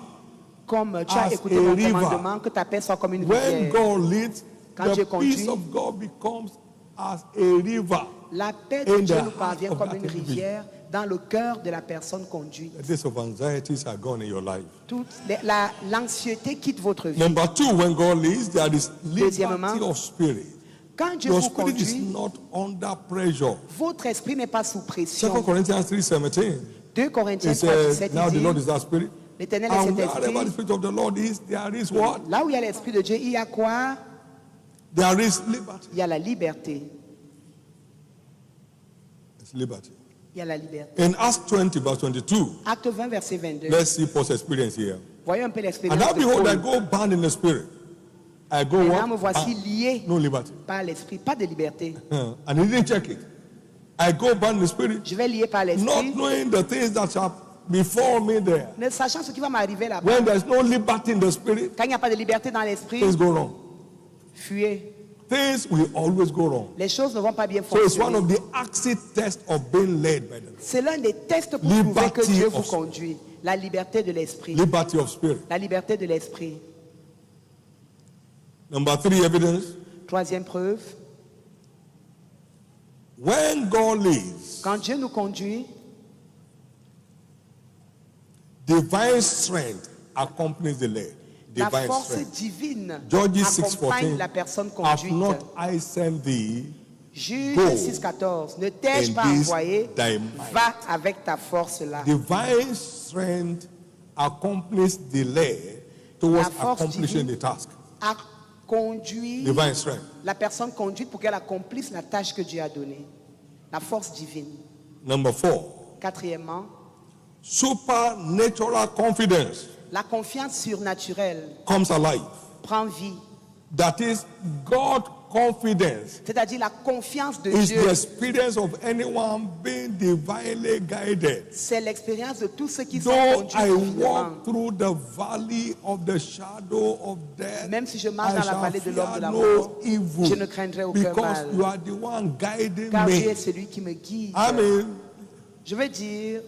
Comme tu as écouté mon commandement, que ta paix soit comme une rivière. When God leads, quand the peace of God becomes as a river. La paix de Dieu nous parvient comme une rivière dans le cœur de la personne conduite. The days of anxieties are gone in your life. L'anxiété quitte votre vie. Number two, when God leads, there is liberty of spirit. Quand Dieu your vous spirit conduit, is not under pressure. Votre esprit n'est pas sous pression. 2 Corinthians 3:17. 2 Corinthiens 3:17. Now the Lord is our spirit. L'Éternel est cet esprit. Wherever the spirit of the Lord is, there is what? Là où il y a l'esprit de Dieu, il y a quoi? There is liberty. Il y a la liberté. It's liberty. Il y a la liberté. In Acts 20 verse 22. Acte 20 verset 22. Let's see Paul's experience here. Voyons un peu l'expérience. And now behold, I go bound in the spirit. I go what? Me voici lié no liberty. Par l'esprit, pas de liberté. And he didn't check it. I go bound in the spirit. Je vais lié par l'esprit. Not knowing the things that shall before me there. Ne sachant ce qui va m'arriver là-bas. When there is no liberty in the spirit. Quand il n'y a pas de liberté dans l'esprit. Things go wrong. Fuyez. Things will always go wrong. Les choses ne vont pas bien fonctionner. So it's one of the exit tests of being led by the Lord. C'est l'un des tests pour prouver que Dieu vous conduit. La liberté de l'esprit. Liberty of spirit. La liberté de l'esprit. Number 3 evidence. Troisième preuve. When God leads, quand Dieu nous conduit, divine strength accompanies the led. La force divine Judges accompagne la personne conduite. Have not I sent thee? Juge 6:14. Ne t'ai-je pas envoyé? Va avec ta force là. Divine strength accompanies the led towards accomplishing the task. Conduit divine strength. La personne conduite pour qu'elle accomplisse la tâche que Dieu a donnée. La force divine. Number 4. Quatrièmement, supernatural confidence. La confiance surnaturelle comes alive. Prend vie. That is God confidence. C'est-à-dire la confiance de is Dieu. The experience of anyone being divinely guided. C'est l'expérience de tous ceux qui sont conduits I divinement. walk through the valley of the shadow of death. Même si je marche dans la vallée de l'ombre de la mort, je ne craindrai aucun mal. You are the one guiding car me. Dieu est celui qui me guide. Amen. Je veux dire,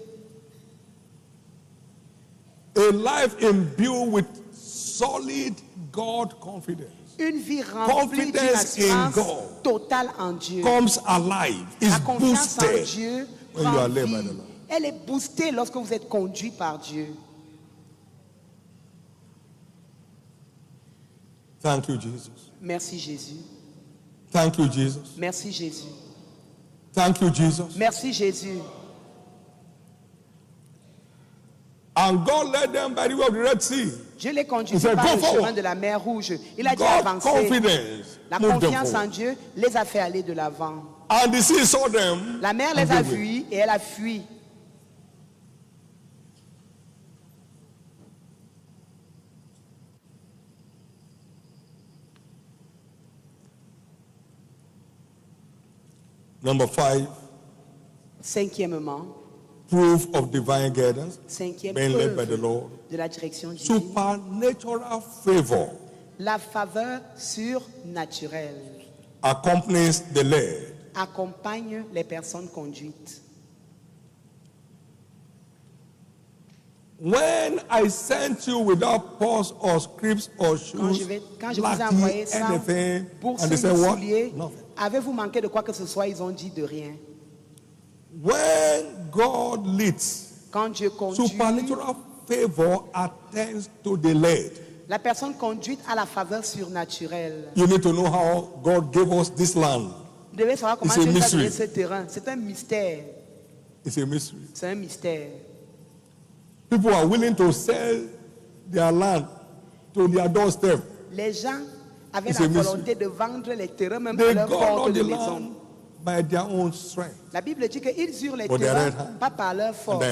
a life imbued with solid God confidence. Une vie remplie d'une assurance totale en Dieu. Comes alive. La confiance en boosted Dieu when you are led by the Lord. Elle est boostée lorsque vous êtes conduit par Dieu. Thank you, Jesus. Merci Jésus. Thank you, Jesus. Merci Jésus. Thank you, Jesus. Merci Jésus. And God led them by the way of the Red Sea. Dieu les conduisit par le chemin de la mer Rouge. Il a dit avancer. La confiance en Dieu les a fait aller de l'avant. And the sea saw them. La mer les a vus et elle a fui. Number 5. Cinquièmement. Proof of divine guidance. Cinquième being led by preuve the Lord. De la direction divine. Supernatural favor. La faveur surnaturelle. Accompanies the led. Accompagne les personnes conduites. When I sent you without pause or scripts or shoes, quand je vous ai envoyé ça pour and they said, what? Avez-vous manqué de quoi que ce soit? Ils ont dit de rien. When God leads, quand Dieu conduit, supernatural favor attends to the led. La personne conduite a la faveur surnaturelle. You need to know how God gave us this land. Vous devez savoir comment Dieu a donné ce terrain. C'est un mystère. It's a mystery. C'est un mystère. People are willing to sell their land to their doorstep. Les gens avaient la volonté de vendre les terrains même à leur porte de maison. By their own strength. La Bible dit qu'ils eurent les terrains pas par leur force,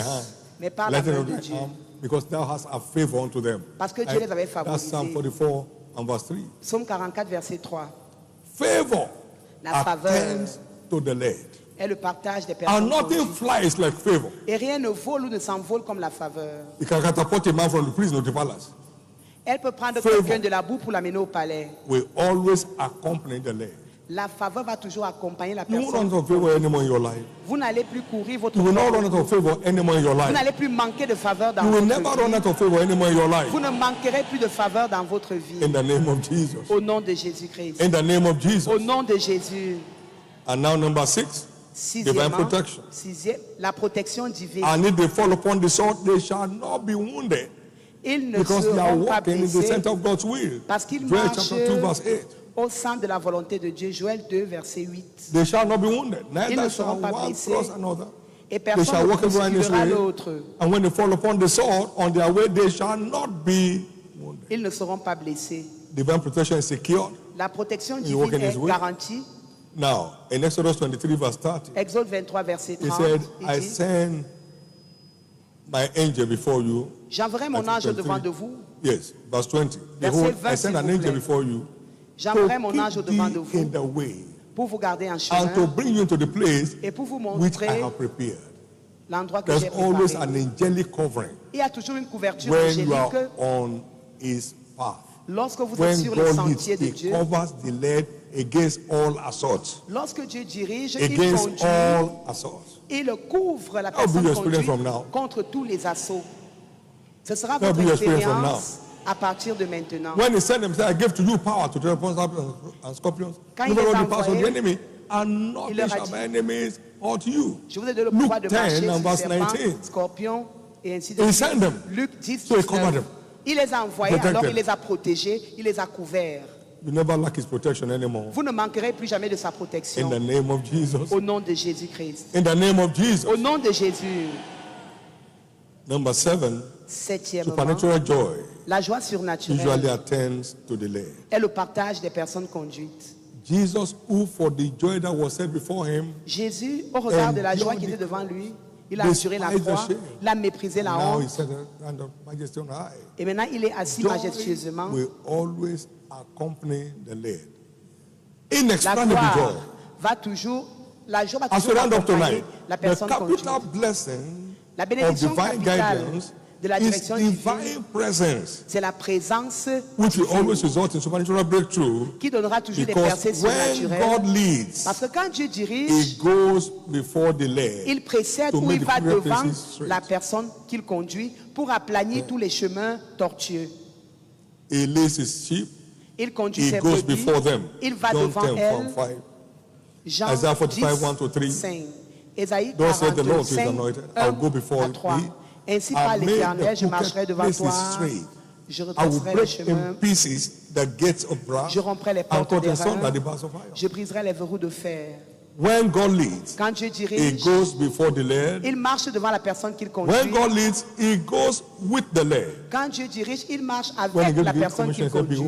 mais par la main de Dieu. Because thou hast a favor unto them. Parce que Dieu les avait favorisés. That's Psalm 44 and verse 3. Psaume 44 verset 3. Favor. La faveur to the led. Est le partage des personnes. And nothing flies like favor. Et rien ne vole ou ne s'envole comme la faveur. You can catapult a man from the prison to the palace. Elle peut prendre quelqu'un de la boue pour l'amener au palais. We always accompany the led. La faveur va toujours accompagner la personne. You won't run out of favor anymore in your life. Vous n'allez plus courir votre You will not run out of favor anymore in your life. Vous n'allez plus manquer de faveur dans votre vie. You will vie. never run out of favor anymore in your life. Vous ne manquerez plus de faveur dans votre vie. In the name of Jesus. Au nom de Jésus-Christ. In the name of Jesus. Au nom de Jésus. And now number 6. Divine protection. Sixième, la protection divine. And if they fall upon the sword, they shall not be wounded. Ils ne because they are seront pas walking in the center of God's will. Parce qu'ils Joel marchent chapter 2 verse 8. au centre de la volonté de Dieu. Joël 2 verset 8. They shall not be wounded. Ils ne Neither seront shall pas one blessés. cross another. Et They personne shall ne walk everyone in his bousculera way. l'autre. And when they fall upon the sword on their way, they shall not be wounded. Ils ne seront pas blessés. Divine protection is secured. La protection divine est garantie. Now, in Exodus 23 verse 30, Exode 23 verset 30, he said, I send my angel before you. J'enverrai mon ange devant de vous. Yes, verse 20. Behold, I send an angel before you. J'enverrai mon ange devant de vous in the way, pour vous garder en chemin and to bring you to the place et pour vous which I montrer have prepared. L'endroit que j'ai préparé. Always an angelic covering. Il y a toujours une couverture when angélique you are on his path. Lorsque vous êtes sur le sentier de Dieu. Covers the lead against all assaults. Lorsque Dieu dirige, against il conduit. All assaults. Il couvre la personne conduite contre tous les assauts. Ce sera votre expérience à partir de maintenant. When he sent them, I give to you power to tread upon serpents and scorpions. Quand il les a envoyés, enemy, and nothing shall by enemies hurt you. Je vous ai donné le pouvoir de marcher sur serpents, scorpions et ainsi de suite. Luc 10, 19. Il les a envoyés, alors il les a protégés, il les a couverts. You never lack his protection anymore. Vous ne manquerez plus jamais de sa protection. In the name of Jesus. Au nom de Jésus-Christ. In the name of Jesus. Au nom de Jésus. Number 7. Septièmement, supernatural joy. La joie surnaturelle usually attends to the led. Est le partage des personnes conduites. Jesus, who for the joy that was set before him, Jésus, au regard de la joie qui était devant lui, il a assuré la croix, il a méprisé la honte. Et maintenant, il est assis majestueusement. Will always accompany the led. La gloire va toujours, la joie va toujours accompagner la personne conduite. La bénédiction capitale de la direction divine, c'est la présence qui donnera toujours des percées surnaturelles. Parce que quand Dieu dirige, il précède ou il va devant la personne qu'il conduit pour aplanir tous les chemins tortueux. Il conduit ses brebis, il va devant elle. Jean 10, 5. Ésaïe 45, 1 à 3. Ainsi par l'Éternel, je marcherai devant toi, je redresserai les chemins, je romprai les portes d'airain, je briserai les verrous de fer. When God leads, quand Dieu dirige, he goes before the led. Il marche devant la personne qu'il conduit. When God leads, he goes with the led. Quand Dieu dirige, il marche avec la personne qu'il conduit.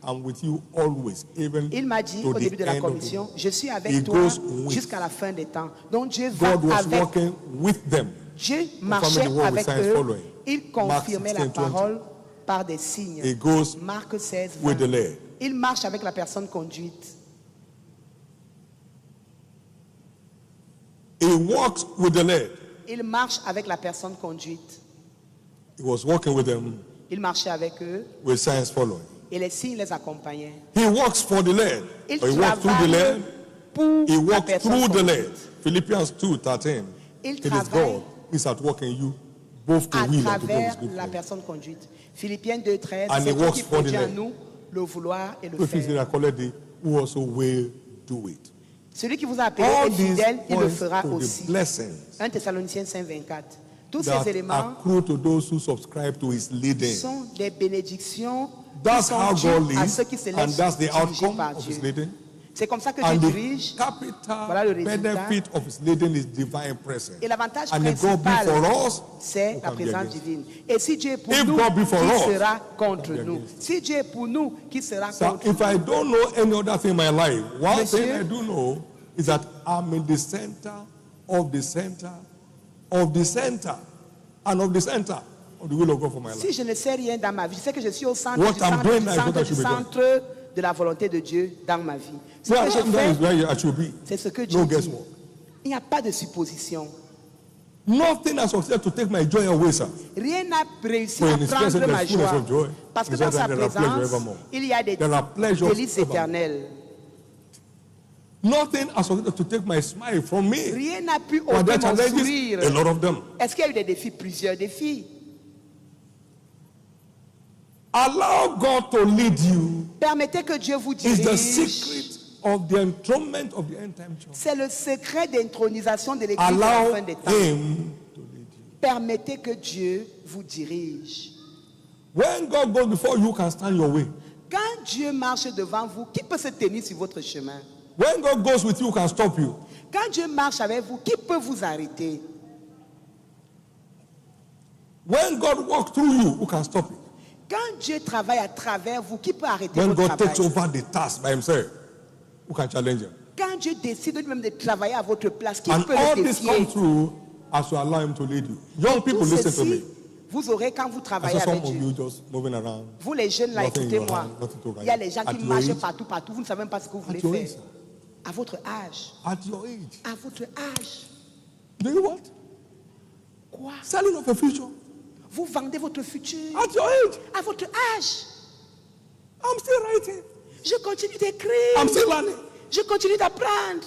I'm with you always, even il m'a dit au début de la commission, je suis avec toi jusqu'à la fin des temps. Donc Dieu va avec. Dieu marchait avec eux. Il confirmait la parole par des signes. Marc 16, 20. Il marche avec la personne conduite. He walks with the led. Il marche avec la personne conduite. He was walking with them. Il marchait avec eux. With signs following. Et les signes les accompagnaient. He walks for the led. Il travaille through the led. He walks through the led. Philippians 2:13. Il travaille is at work in you, both to will and to do la personne conduite. Philippiens 2:13. C'est Dieu qui produit en nous le vouloir et le faire. Who also will do it. Celui qui vous a appelé est fidèle, il le fera aussi. 1 Thessaloniciens 5:24. Tous ces éléments sont des bénédictions qui sont dues à ceux qui se laissent diriger par Dieu. C'est comme ça que Dieu dirige. Voilà le résultat. Et l'avantage principal, c'est la présence divine. Et si Dieu est pour nous, qui sera contre nous? Si Dieu est pour nous, qui sera contre nous? If I don't know any other thing in my life, one thing I do know is that I'm in the center of the center of the center and of the center of the will of God for my life. Si je ne sais rien dans ma vie, je sais que je suis au centre du centre de la volonté de Dieu dans ma vie. Ce que je fais, c'est ce que Dieu dit. Il n'y a pas de supposition. Nothing has succeeded to take my joy away, sir. Rien n'a réussi à prendre ma joie. Parce que dans sa présence, il y a des délices éternelles. Nothing has succeeded to take my smile from me. Rien n'a pu ôter mon sourire. A lot of them. Est-ce qu'il y a eu des défis? Plusieurs défis. Allow God to lead you. Permettez que Dieu vous dirige. Is the secret of the enthronement of the end time church. C'est le secret d'intronisation de l'Église à la fin des temps. Permettez que Dieu vous dirige. When God goes before you, can stand your way. Quand Dieu marche devant vous, qui peut se tenir sur votre chemin? When God goes with you, can stop you. Quand Dieu marche avec vous, qui peut vous arrêter? When God walks through you, who can stop it? Quand Dieu travaille à travers vous, qui peut arrêter votre travail? When God takes over the task by himself, who can challenge him? Quand Dieu décide lui-même de travailler à votre place, qui and peut all le this défier? come through as you allow him to lead you. Young people, listen to me. Vous aurez quand vous travaillez avec Dieu. Vous les jeunes là, écoutez-moi. Il y a les gens qui marchent partout. Vous ne savez même pas ce que vous voulez faire. À votre âge. At your age. À votre âge. Do you what? Quoi? Selling of a future. Vous vendez votre futur. At your age. À votre âge. I'm still writing. Je continue d'écrire. I'm still learning. Je continue d'apprendre.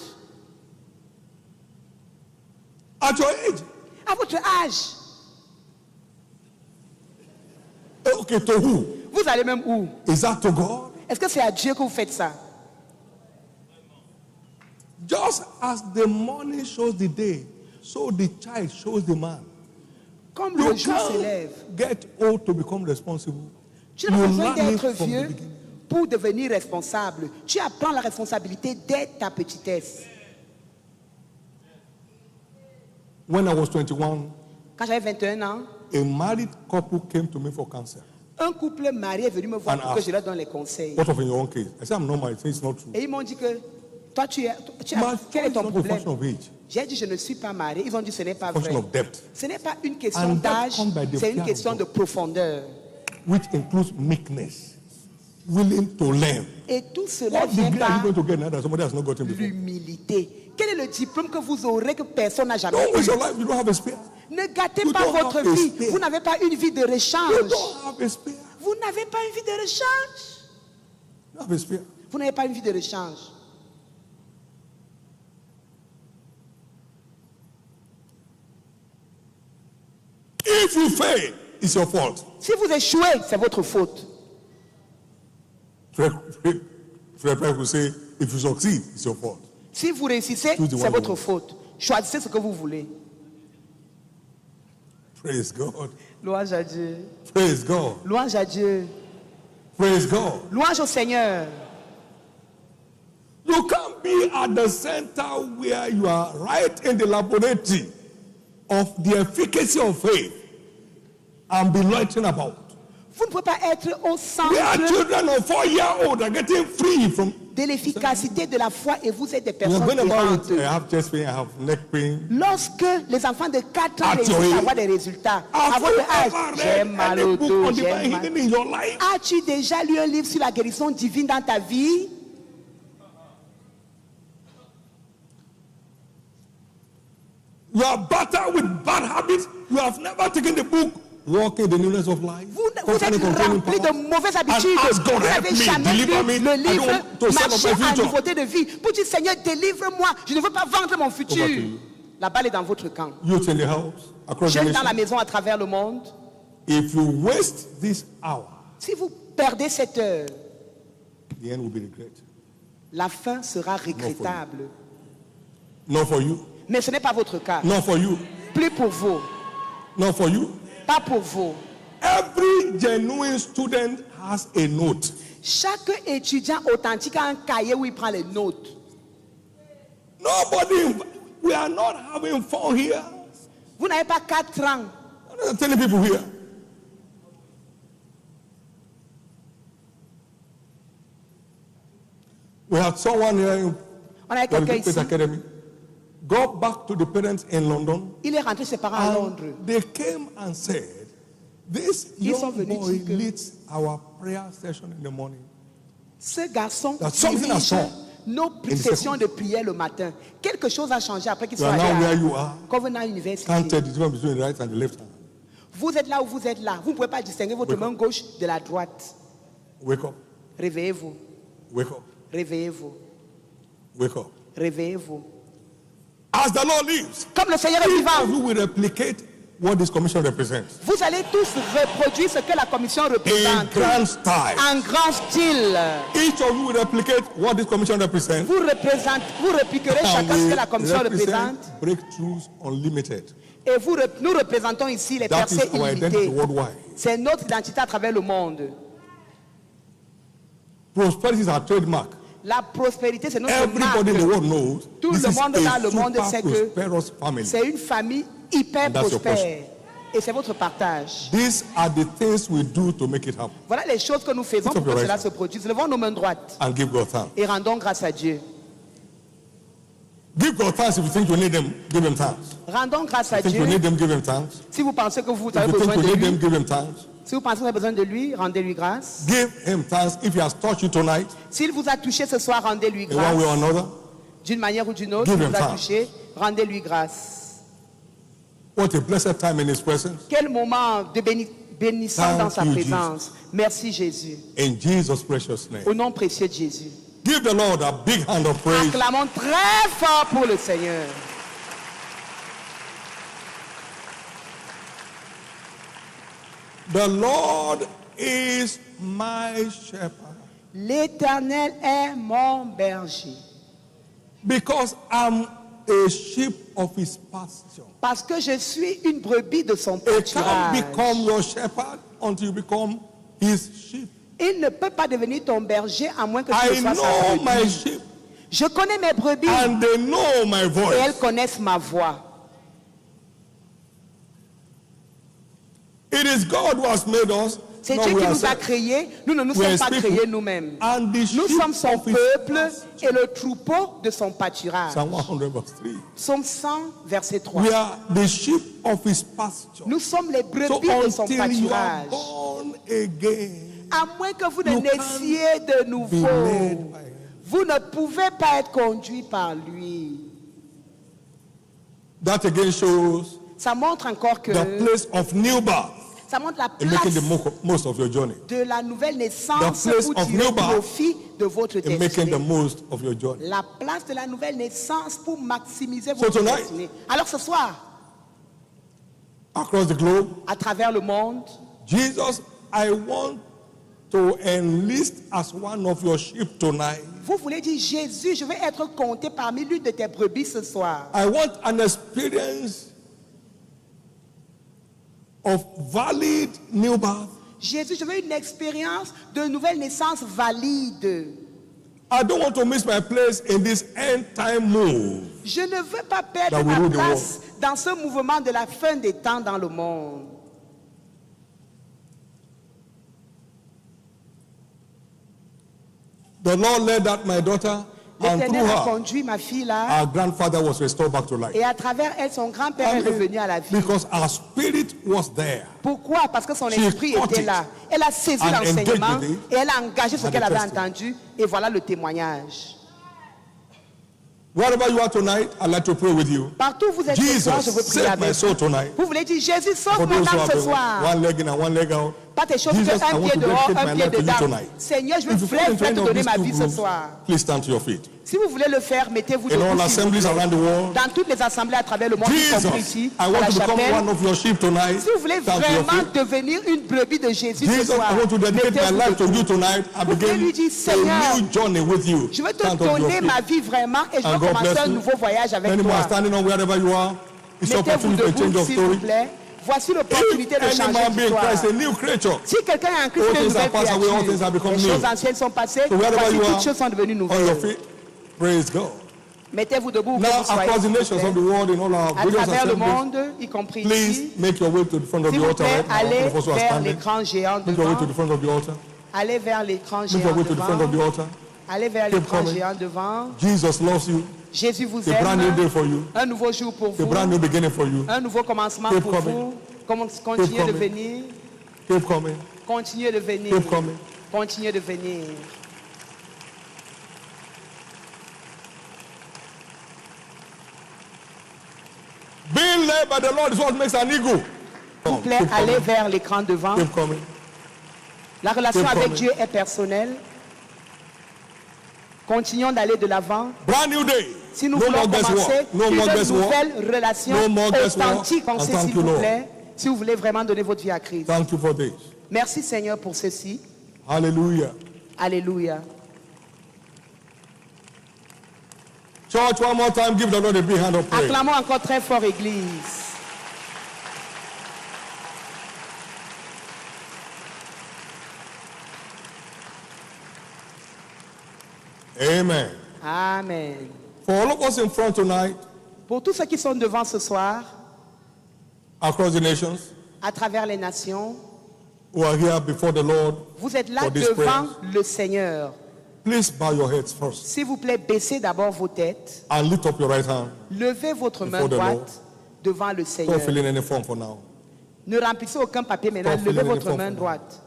At your age. À votre âge. Okay, to who? Vous allez même où? Is that to God? Est-ce que c'est à Dieu que vous faites ça? Just as the morning shows the day, so the child shows the man. Comme le jour s'élève. Get old to become responsible. Tu n'as pas besoin d'être vieux pour devenir responsable. Tu apprends la responsabilité dès ta petitesse. When I was 21, quand j'avais 21 ans, a married couple came to me for counsel. Un couple marié est venu me voir pour que je leur donne les conseils. What of in your own case? I said, I'm not married. It's not true. Et ils m'ont dit que toi, quel est ton problème? J'ai dit, je ne suis pas marié. Ils ont dit, ce n'est pas vrai. Ce n'est pas une question d'âge, c'est une question de profondeur. Which includes meekness, willing to learn. Et tout cela vient par l'humilité. Quel est le diplôme que vous aurez que personne n'a jamais eu? Ne gâtez pas votre vie. Vous n'avez pas une vie de rechange. Vous n'avez pas une vie de rechange. Vous n'avez pas une vie de rechange. If you fail, it's your fault. Si vous échouez, c'est votre faute. Frère will say, if you succeed, it's your fault. Si vous réussissez, c'est votre faute. Choisissez ce que vous voulez. Praise God. Louange à Dieu. Praise God. Louange à Dieu. Praise God. Louange au Seigneur. You can't be at the center where you are right in the laboratory of the efficacy of faith and be loitering about. Vous ne pouvez pas être au centre de l'efficacité de la foi et vous êtes des personnes errantes. Lorsque les enfants de 4 ans réussissent à avoir des résultats, à votre âge, j'ai mal au dos, j'ai mal. As-tu déjà lu un livre sur la guérison divine dans ta vie? You are battered with bad habits. You have never taken the book Walking in the Newness of Life. Vous êtes rempli de mauvaises habitudes. Vous n'avez jamais lu le livre Marcher en nouveauté de vie. Pour dire, Seigneur, délivre-moi. Je ne veux pas vendre mon futur. La balle est dans votre camp. Jeunes dans la maison à travers le monde. If you waste this hour, si vous perdez cette heure, the end will be regret. La fin sera regrettable. Not for you. Mais ce n'est pas votre cas. Not for you. Plus pour vous. Not for you. Pas pour vous. Every genuine student has a note. Chaque étudiant authentique a un cahier où il prend les notes. Nobody, we are not having fun here. Vous n'avez pas 4 ans. I'm telling people here. We have someone here in the academy. Go back to the parents in London. Il est rentré ses parents à Londres. They came and said, "This young boy leads our prayer session in the morning." Ce garçon dirige nos sessions de prière le matin. Quelque chose a changé après qu'il soit allé à Covenant University. Vous êtes là où vous êtes là. Vous ne pouvez pas distinguer votre main gauche de la droite. Wake up. Réveillez-vous. Wake up. Réveillez-vous. Wake up. Réveillez-vous. As the Lord lives, comme le Seigneur est vivant, you will replicate what this commission represents. Vous allez tous reproduire ce que la commission représente. In grand style. En grand style. Each of you will replicate what this commission represents. Vous répliquerez chacun ce que la commission représente. Breakthroughs unlimited. Et nous représentons ici les percées illimitées. C'est notre identité à travers le monde. Prosperity is our trademark. La prospérité, c'est notre marque. Everybody in the world knows. Tout le monde dans le monde sait que c'est une famille hyper prospère. Et c'est votre partage. These are the things we do to make it happen. Voilà les choses que nous faisons pour que cela se produise. Levons nos mains droites. And give God thanks. Et rendons grâce à Dieu. Give God thanks if you think you need them. Give him thanks. Rendons grâce à Dieu. Give him thanks. Si vous pensez que vous avez besoin de lui, si vous pensez que vous avez besoin de lui, rendez-lui grâce. Give him thanks if he has touched you tonight. S'il vous a touché ce soir, rendez-lui grâce. In one way or another. D'une manière ou d'une autre, il vous a touché, rendez-lui grâce. What a blessed time in his presence. Quel moment de bénissant dans sa présence. Jesus. Merci Jésus. In Jesus' precious name. Au nom précieux de Jésus. Give the Lord a big hand of praise. Acclamons très fort pour le Seigneur. The Lord is my shepherd. L'Éternel est mon berger. Because I'm a sheep of his pasture. Parce que je suis une brebis de son pâturage. He can't become your shepherd until you become his sheep. Il ne peut pas devenir ton berger à moins que tu sois sa brebis. Je connais mes brebis. And they know my voice. Et elles connaissent ma voix. It is God who has made us. C'est Dieu qui nous a créés. Nous ne nous sommes pas créés nous-mêmes. Nous sommes son peuple et le troupeau de son pâturage. Psaume 100, verset 3. We are the sheep of his pasture. Nous sommes les brebis de son pâturage. À moins que vous ne naissiez de nouveau, vous ne pouvez pas être conduit par lui. That again shows ça montre encore que the place of new birth. Ça montre la place de la nouvelle naissance pour tirer profit de votre destinée. La place de la nouvelle naissance pour maximiser votre destinée. Alors ce soir, across the globe, à travers le monde, Jesus, I want to enlist as one of your sheep tonight. Vous voulez dire, Jésus, je vais être compté parmi l'une de tes brebis ce soir. I want an experience of valid new birth. Jésus, je veux une expérience de nouvelle naissance valide. I don't want to miss my place in this end time move. Je ne veux pas perdre ma place dans ce mouvement de la fin des temps dans le monde. The Lord led that my daughter, and through a conduit ma fille là. Our grandfather was restored back to life. Et à travers elle, son grand-père est revenu à la vie. Because our spirit was there. Pourquoi? Parce que son esprit était là. Elle a saisi l'enseignement et elle a engagé ce qu'elle avait entendu. Et voilà le témoignage. Wherever you are tonight, I'd like to pray with you. Partout où vous êtes ce soir, je veux prier avec vous. Vous voulez dire, Jésus, sauve mon âme ce soir. One leg in and one leg out. Pas tes choses que un pied dehors, un pied dedans. Seigneur, je veux te donner ma vie ce soir. Please stand to your feet. Si vous voulez le faire, mettez-vous debout. Dans toutes les assemblées à travers le monde, y compris ici, à la chapelle. Si vous voulez vraiment devenir une brebis de Jésus ce soir, vous pouvez lui dire, Seigneur, je veux te donner ma vie vraiment et je veux commencer un nouveau voyage avec toi. Mettez-vous debout, s'il vous plaît. Voici l'opportunité de changer d'histoire. Si quelqu'un est en Christ, une nouvelle créature, les choses anciennes sont passées, voici toutes choses sont devenues nouvelles. Praise God. Mettez-vous debout. Now, across the nations of the world, in all our various assemblies, y compris please make your way to the front of the altar right now. Allez vers l'écran géant devant. Make your way to the front of the altar. Allez vers l'écran géant devant. Make your way to the front of the altar. Allez vers l'écran géant devant. Jesus loves you. Jésus vous aime. A brand new day for you. Un nouveau jour pour vous. A brand new beginning for you. Un nouveau commencement pour vous. Continuez de venir. Keep coming. Continuez de venir. Keep coming. Continuez de venir. Being led by the Lord is what makes an eagle. S'il vous plaît, allez vers l'écran devant. La relation avec Dieu est personnelle. Continuons d'aller de l'avant. Brand new day. Si nous voulons commencer une nouvelle relation authentique, pensez s'il vous plaît, si vous voulez vraiment donner votre vie à Christ. Thank you for this. Merci Seigneur pour ceci. Hallelujah. Alléluia. Church, one more time, give the Lord a big hand of praise. Acclamons encore très fort, Église. Amen. Amen. For all of us in front tonight, pour tous ceux qui sont devant ce soir, across the nations, à travers les nations, who are here before the Lord, vous êtes là devant le Seigneur. Please bow your heads first. S'il vous plaît, baissez d'abord vos têtes. And lift up your right hand. Levez votre main droite devant le Seigneur. Don't fill in any form for now. Ne remplissez aucun papier maintenant. Levez votre main droite.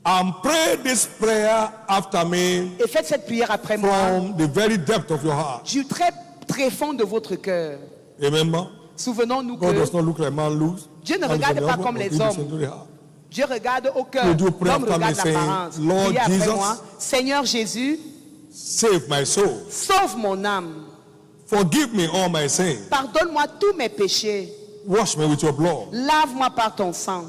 And pray this prayer after me. Et faites cette prière après moi. From the very depth of your heart. Du très fond de votre cœur. Remember. Souvenons-nous que God does not look like man looks. Dieu ne regarde pas comme les hommes. Dieu regarde au cœur. L'homme regarde l'apparence. Priez après moi. Seigneur Jésus, save my soul. Sauve mon âme. Forgive me all my sins. Pardonne-moi tous mes péchés. Wash me with your blood. Lave-moi par ton sang.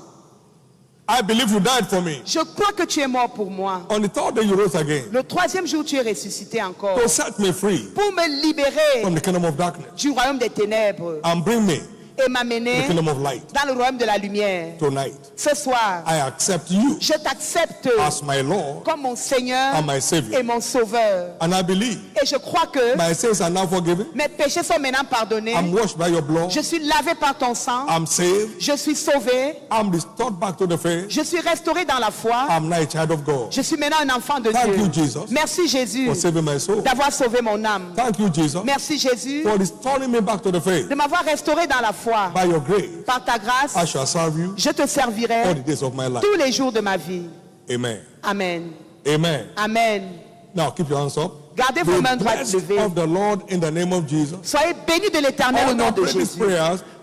I believe you died for me. Je crois que tu es mort pour moi. On the third day you rose again. Le troisième jour tu es ressuscité encore. To set me free. Pour me libérer from the kingdom of darkness. Du royaume des ténèbres. And bring me. Et m'amener dans le royaume de la lumière. Tonight, ce soir, I accept you je t'accepte as my Lord comme mon Seigneur and my Savior. Et mon Sauveur. And I believe et je crois que my sins are now forgiven. Mes péchés sont maintenant pardonnés. I'm washed by your blood. Je suis lavé par ton sang. I'm saved. Je suis sauvé. I'm restored back to the faith. Je suis restauré dans la foi. I'm now a child of God. Je suis maintenant un enfant de Thank Dieu. You, Jesus, merci Jésus for saving my soul. D'avoir sauvé mon âme. Thank you, Jesus, merci Jésus for restoring me back to the faith. De m'avoir restauré dans la foi. By your grace. Par ta grâce, I shall serve you je te servirai all the days of my life. Tous les jours de ma vie. Amen. Amen. Amen. Amen. Now keep your hands up. Gardez vos mains droites levées. Of the Lord in the name of Jesus. Soyez bénis de l'Éternel au nom de Jésus.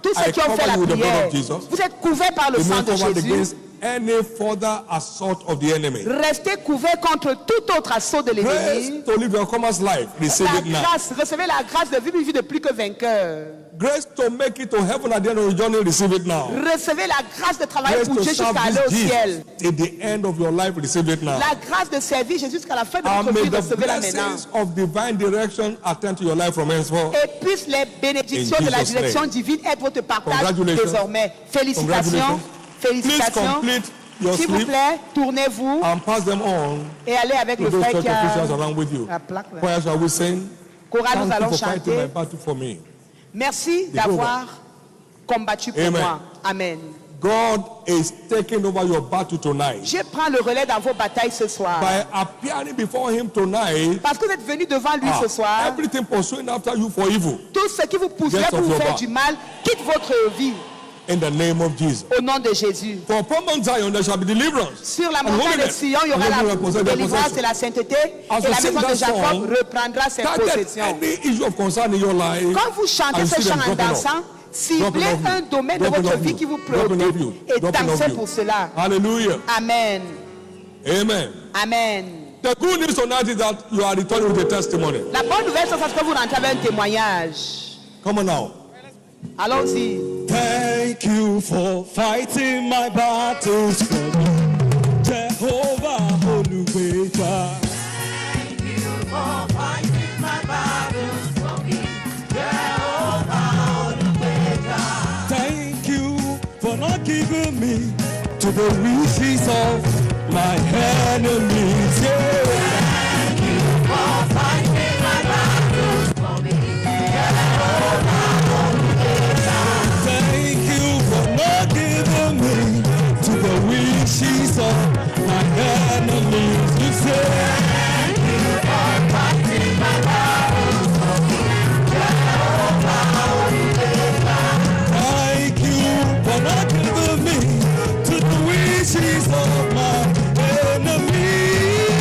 Tous ceux qui ont fait la prière, vous êtes couverts par le sang de Jésus. Any further assault of the enemy. Restez couverts contre tout autre assaut de l'ennemi. To live your commerce life, receive it now. Recevez la grâce de vivre une vie de plus que vainqueur. Grace to make it to heaven at the end of the journey, receive it now. Recevez la grâce de travailler pour Dieu jusqu'à aller au ciel. At the end of your life, receive it now. La grâce de servir Jésus jusqu'à la fin de votre vie, recevez-la maintenant. Of divine direction attend to your life from henceforth. Et puisse les bénédictions de la direction divine être votre partage désormais. Félicitations. Félicitations. S'il vous plaît, tournez-vous et allez avec le frère qui a la plaque. Chorale, nous allons chanter. Merci d'avoir combattu pour moi. Amen. God is taking over your battle tonight. Je prends le relais dans vos batailles ce soir. By appearing before him tonight, parce que vous êtes venu devant lui ce soir. Everything pursuing after you for evil. Tout ce qui vous pousserait pour vous faire du mal, quitte votre vie. In the name of Jesus. Au nom de Jésus. For upon Mount Zion there shall be deliverance. Sur la montagne de Sion, il y aura la délivrance et la sainteté, et la maison de Jacob reprendra ses possessions. Quand vous chantez ce chant en dansant, ciblez un domaine de votre vie qui vous préoccupe et dansez pour cela. Hallelujah. Amen. Amen. Amen. The good news tonight is that you are returning with a testimony. La bonne nouvelle, c'est que vous rentrez avec un témoignage. Come on now. Allons-y. Thank you for fighting my battles for me, Jehovah Olubeja. Thank you for fighting my battles for me, Jehovah Olubeja. Thank you for not giving me to the wishes of my enemies. Yeah. Thank you for fighting my battles for me, Jehovah. Not giving me to the wishes of my enemies. You say, thank you for fighting my battles for me, Jehovah. Thank you for not giving me to the wishes of my enemies.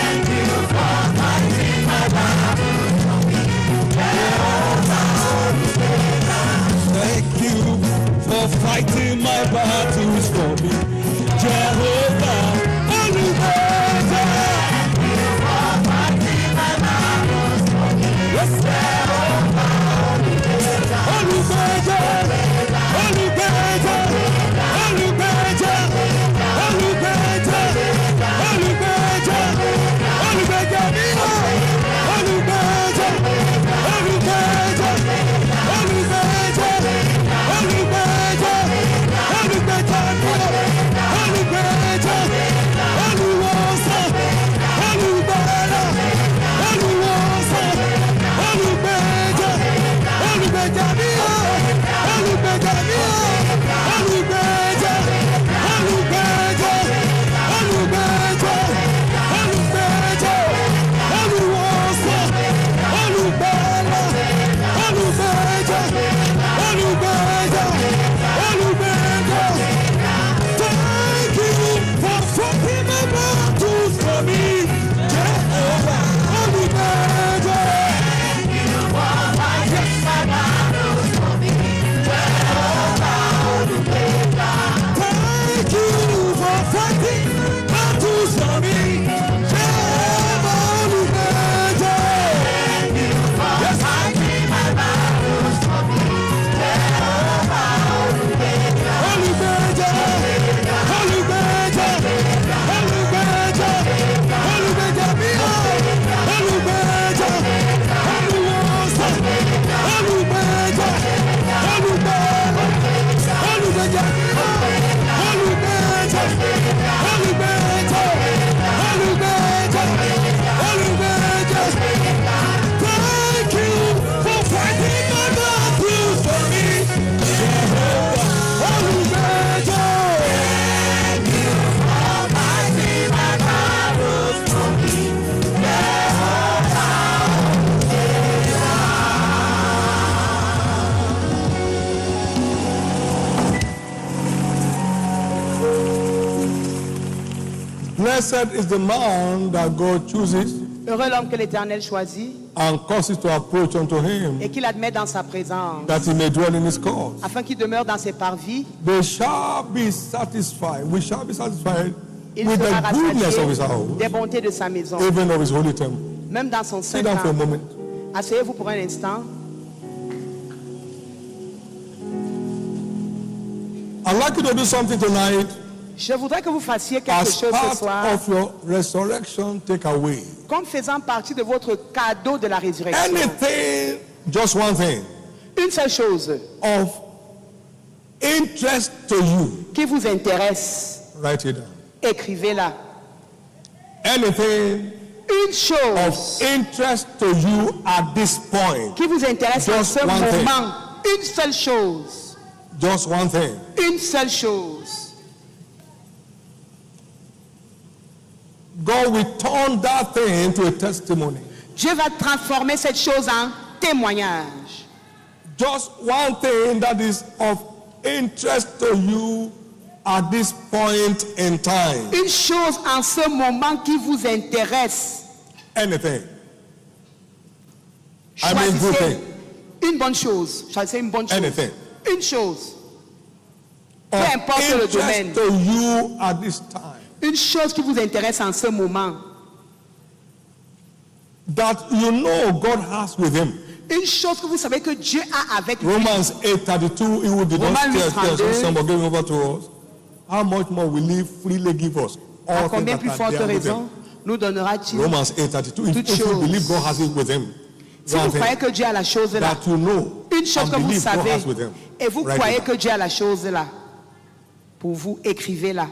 Thank you for fighting my battles for me, Jehovah. Thank you for fighting my battles for me, Jehovah. Olubeja. Thank you for fighting my battles for me, Jehovah. Olubeja. Olubeja. Olubeja. Olubeja. Olubeja. Olubeja. Olubeja. Olubeja. Blessed is the man that God chooses. Heureux l'homme que l'Éternel choisit. And causes to approach unto him. Et qu'il admet dans sa présence. That he may dwell in his cause. Afin qu'il demeure dans ses parvis. They shall be satisfied. We shall be satisfied Il with sera the goodness of his rassasié house. des bontés de sa maison. Even of his holy temple. Même dans son saint Sit down for a temple. moment. Asseyez-vous pour un instant. I'd like you to do something tonight. Je voudrais que vous fassiez quelque As chose ce part soir. of your resurrection takeaway. Comme faisant partie de votre cadeau de la résurrection. Anything, just one thing. Une seule chose. Of interest to you. Qui vous intéresse. Write it down. Écrivez-la. Anything une chose of interest to you at this point. Qui vous intéresse en ce moment. Thing. Une seule chose. Just one thing. Une seule chose. God will turn that thing into a testimony. Dieu va transformer cette chose en témoignage. Just one thing that is of interest to you at this point in time. Une chose en ce moment qui vous intéresse. Anything. I mean good thing. Une bonne chose. Choisissez une bonne chose. Anything. Une chose. Peu importe le domaine. To you at this time. Une chose qui vous intéresse en ce moment. That you know God has with him. Une chose que vous savez que Dieu a avec lui. Romans 8:32, he would not tell somebody giving over to us. How much more will he freely give us? À combien plus forte raison nous donnera-t-il Romans 8:32. If you believe God has it with him. Si vous croyez que Dieu a la chose là, that you know, une chose que vous savez, et vous croyez que Dieu a la chose là, pour vous, écrivez-la.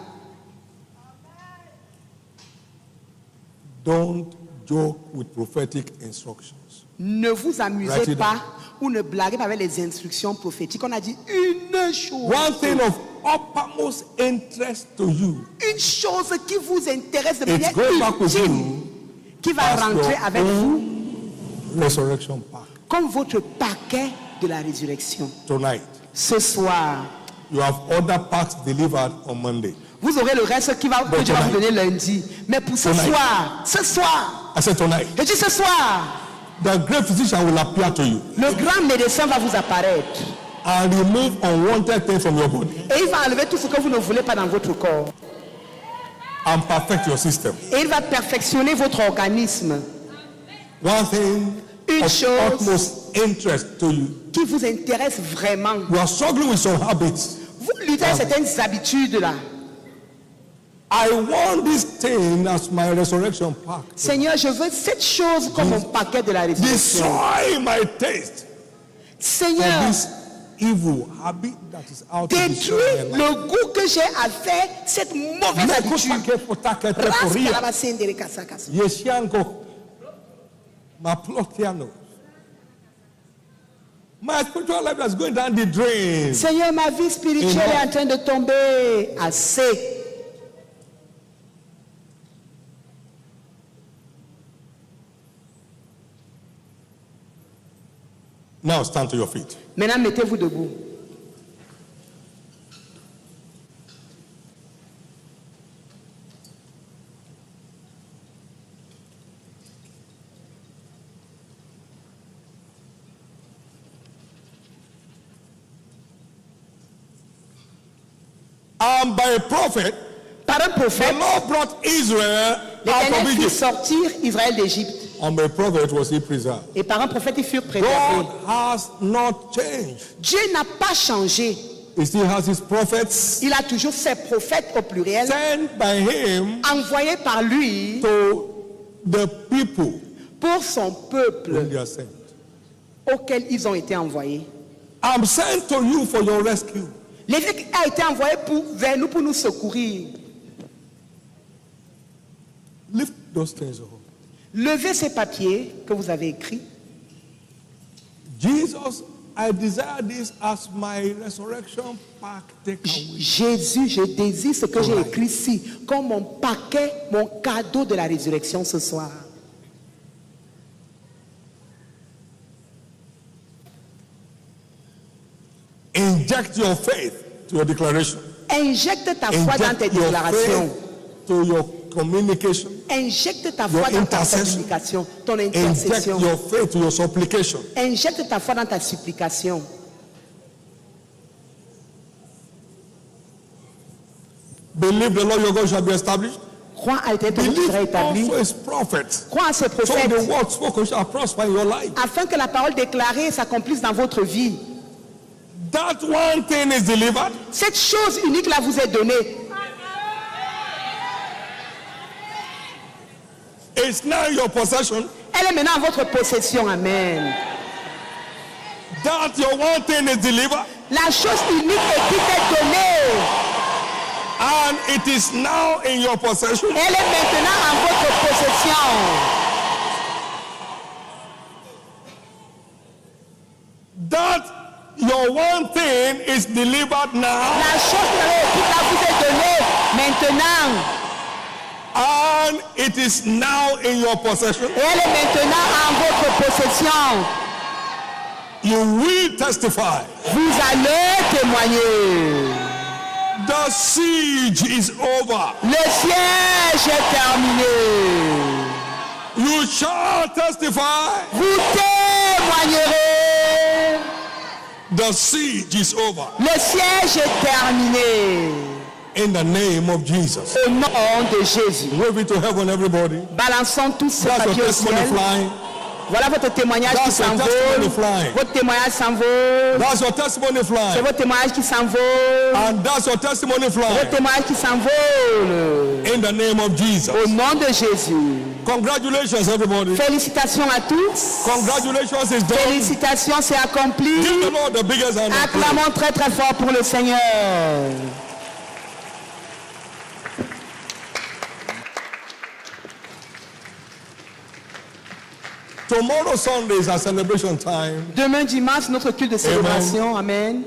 Don't joke with prophetic instructions. Ne vous amusez pas ou ne blaguez pas avec les instructions prophétiques. On a dit une chose. One thing of utmost interest to you. Une chose qui vous intéresse de manière ultime, qui va rentrer avec vous. Resurrection pack. Comme votre paquet de la résurrection. Tonight. Ce soir. You have other packs delivered on Monday. Vous aurez le reste que Dieu va vous donner lundi. Mais pour ce soir. I said tonight. Je dis ce soir. The great physician will appear to you. Le grand médecin va vous apparaître. And remove unwanted things from your body. Et il va enlever tout ce que vous ne voulez pas dans votre corps. And perfect your system. Et il va perfectionner votre organisme. One thing une chose utmost interest to you. Qui vous intéresse vraiment. You are struggling with some habits. Vous luttez avec certaines habitudes là. I want this thing as my resurrection pack. Seigneur, je veux cette chose comme mon paquet de la résurrection. Destroy my taste. Seigneur, this evil habit that is out détruis le goût que j'ai à faire cette mauvaise habitude. My spiritual life is going down the drain. Seigneur, ma vie spirituelle est en train de tomber assez. Now stand to your feet. Maintenant, mettez-vous debout. By a prophet, par un prophète, the Lord brought Israel out of Egypt. Sortir Israël d'Égypte. And by a prophet was he preserved. Et par un prophète, ils furent préservés. God has not changed. Dieu n'a pas changé. He still has his prophets. Il a toujours ses prophètes au pluriel. Sent by him. Envoyés par lui. To the people. Pour son peuple. They are sent. Auquel ils ont été envoyés. I'm sent to you for your rescue. L'évêque a été envoyé vers nous pour nous secourir. Lift those things up. Levez ces papiers que vous avez écrits. Jesus, I desire this as my resurrection pack takeaway. Jésus, je désire ce que j'ai écrit ici comme mon paquet, mon cadeau de la résurrection ce soir. Inject your faith to your declaration. Injecte ta foi dans tes déclarations. To your communication. Injecte ta foi dans ta communication, ton intercession. Inject your faith to your supplication. Injecte ta foi dans ta supplication. Believe the Lord your God shall be established. Crois à l'éternel qui sera établi. Crois à ce prophète. So the word spoken shall prosper in your life. Afin que la parole déclarée s'accomplisse dans votre vie. That one thing is delivered. Cette chose unique là vous est donnée. It's now your possession. Elle est maintenant en votre possession. Amen. That your one thing is delivered. La chose unique qui t'est donnée. And it is now in your possession. Elle est maintenant en votre possession. That your one thing is delivered now. La chose qui vous est donnée maintenant. And it is now in your possession. Et elle est maintenant en votre possession. You will testify. Vous allez témoigner. The siege is over. Le siège est terminé. You shall testify. Vous témoignerez. The siege is over. Le siège est terminé. In the name of Jesus. Au nom de Jésus. Wave it to heaven, everybody. Balançons tous ces papiers au ciel. Voilà votre témoignage qui s'envole. Votre témoignage s'envole. That's your testimony flying. C'est votre témoignage qui s'envole. And that's your testimony flying. Votre témoignage qui s'envole. In the name of Jesus. Au nom de Jésus. Congratulations, everybody. Félicitations à tous. Congratulations is done. Félicitations, c'est accompli. Give the Lord the biggest hand. Acclamons très très fort pour le Seigneur. Tomorrow Sunday is our celebration time. Demain dimanche, notre culte de célébration. Amen.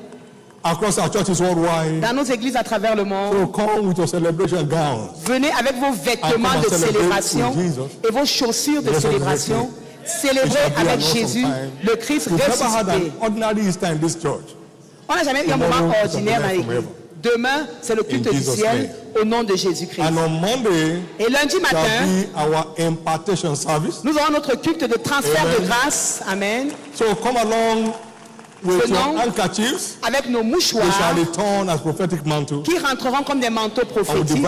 Across our churches worldwide. Dans nos églises à travers le monde. So come with your celebration gowns. Venez avec vos vêtements de célébration et vos chaussures de célébration. Célébrez avec Jésus, le Christ ressuscité. On n'a jamais eu un moment ordinaire dans l'église. Demain, c'est le culte du ciel au nom de Jésus-Christ. Et lundi matin, nous aurons notre culte de transfert de grâce. Amen. So come along with your handkerchiefs, avec nos mouchoirs qui rentreront comme des manteaux prophétiques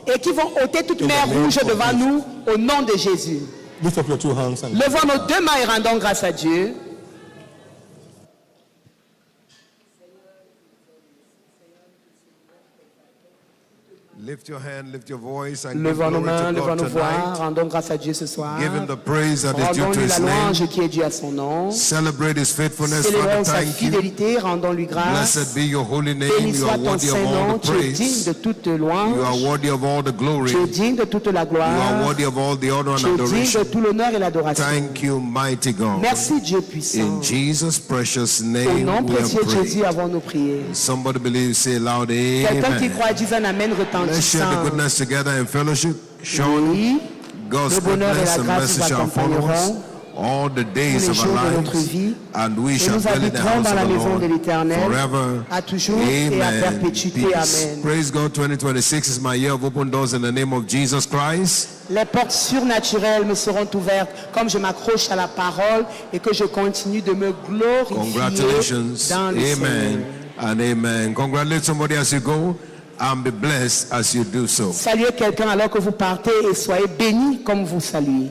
et qui vont ôter toute mer rouge devant nous au nom de Jésus. Levons nos deux mains et rendons grâce à Dieu. Lift your hand, lift your voice, and levons nos mains, levons nos voix, rendons grâce à Dieu ce soir. Give him the praise that is due to his name. La louange qui est due à son nom. Celebrate his faithfulness. Célébrons sa fidélité, rendons-lui grâce. Blessed be your holy name. Béni soit ton Saint-Nom, tu es digne de toute louange. You are worthy of all the glory. Tu es digne de toute la gloire. You are worthy of all the honor and adoration. Tu es digne de tout l'honneur et l'adoration. Thank you, mighty God. Merci Dieu puissant. In Jesus' precious name, au nom précieux de Jésus avons-nous prié. Somebody believe, say loud, amen. Quelqu'un qui croit dise un amen retentissant. Together in fellowship, showing God's goodness and mercy shall follow us all the days of our lives, and we shall dwell in the house of the Lord forever. Amen. Peace. Praise God. 2026 is my year of open doors in the name of Jesus Christ. Les portes surnaturelles me seront ouvertes comme je m'accroche à la parole et que je continue de me glorifier. Congratulations. Dans le amen and amen. Congratulate somebody as you go. And be blessed as you do so. Saluez quelqu'un alors que vous partez et soyez bénis comme vous saluez.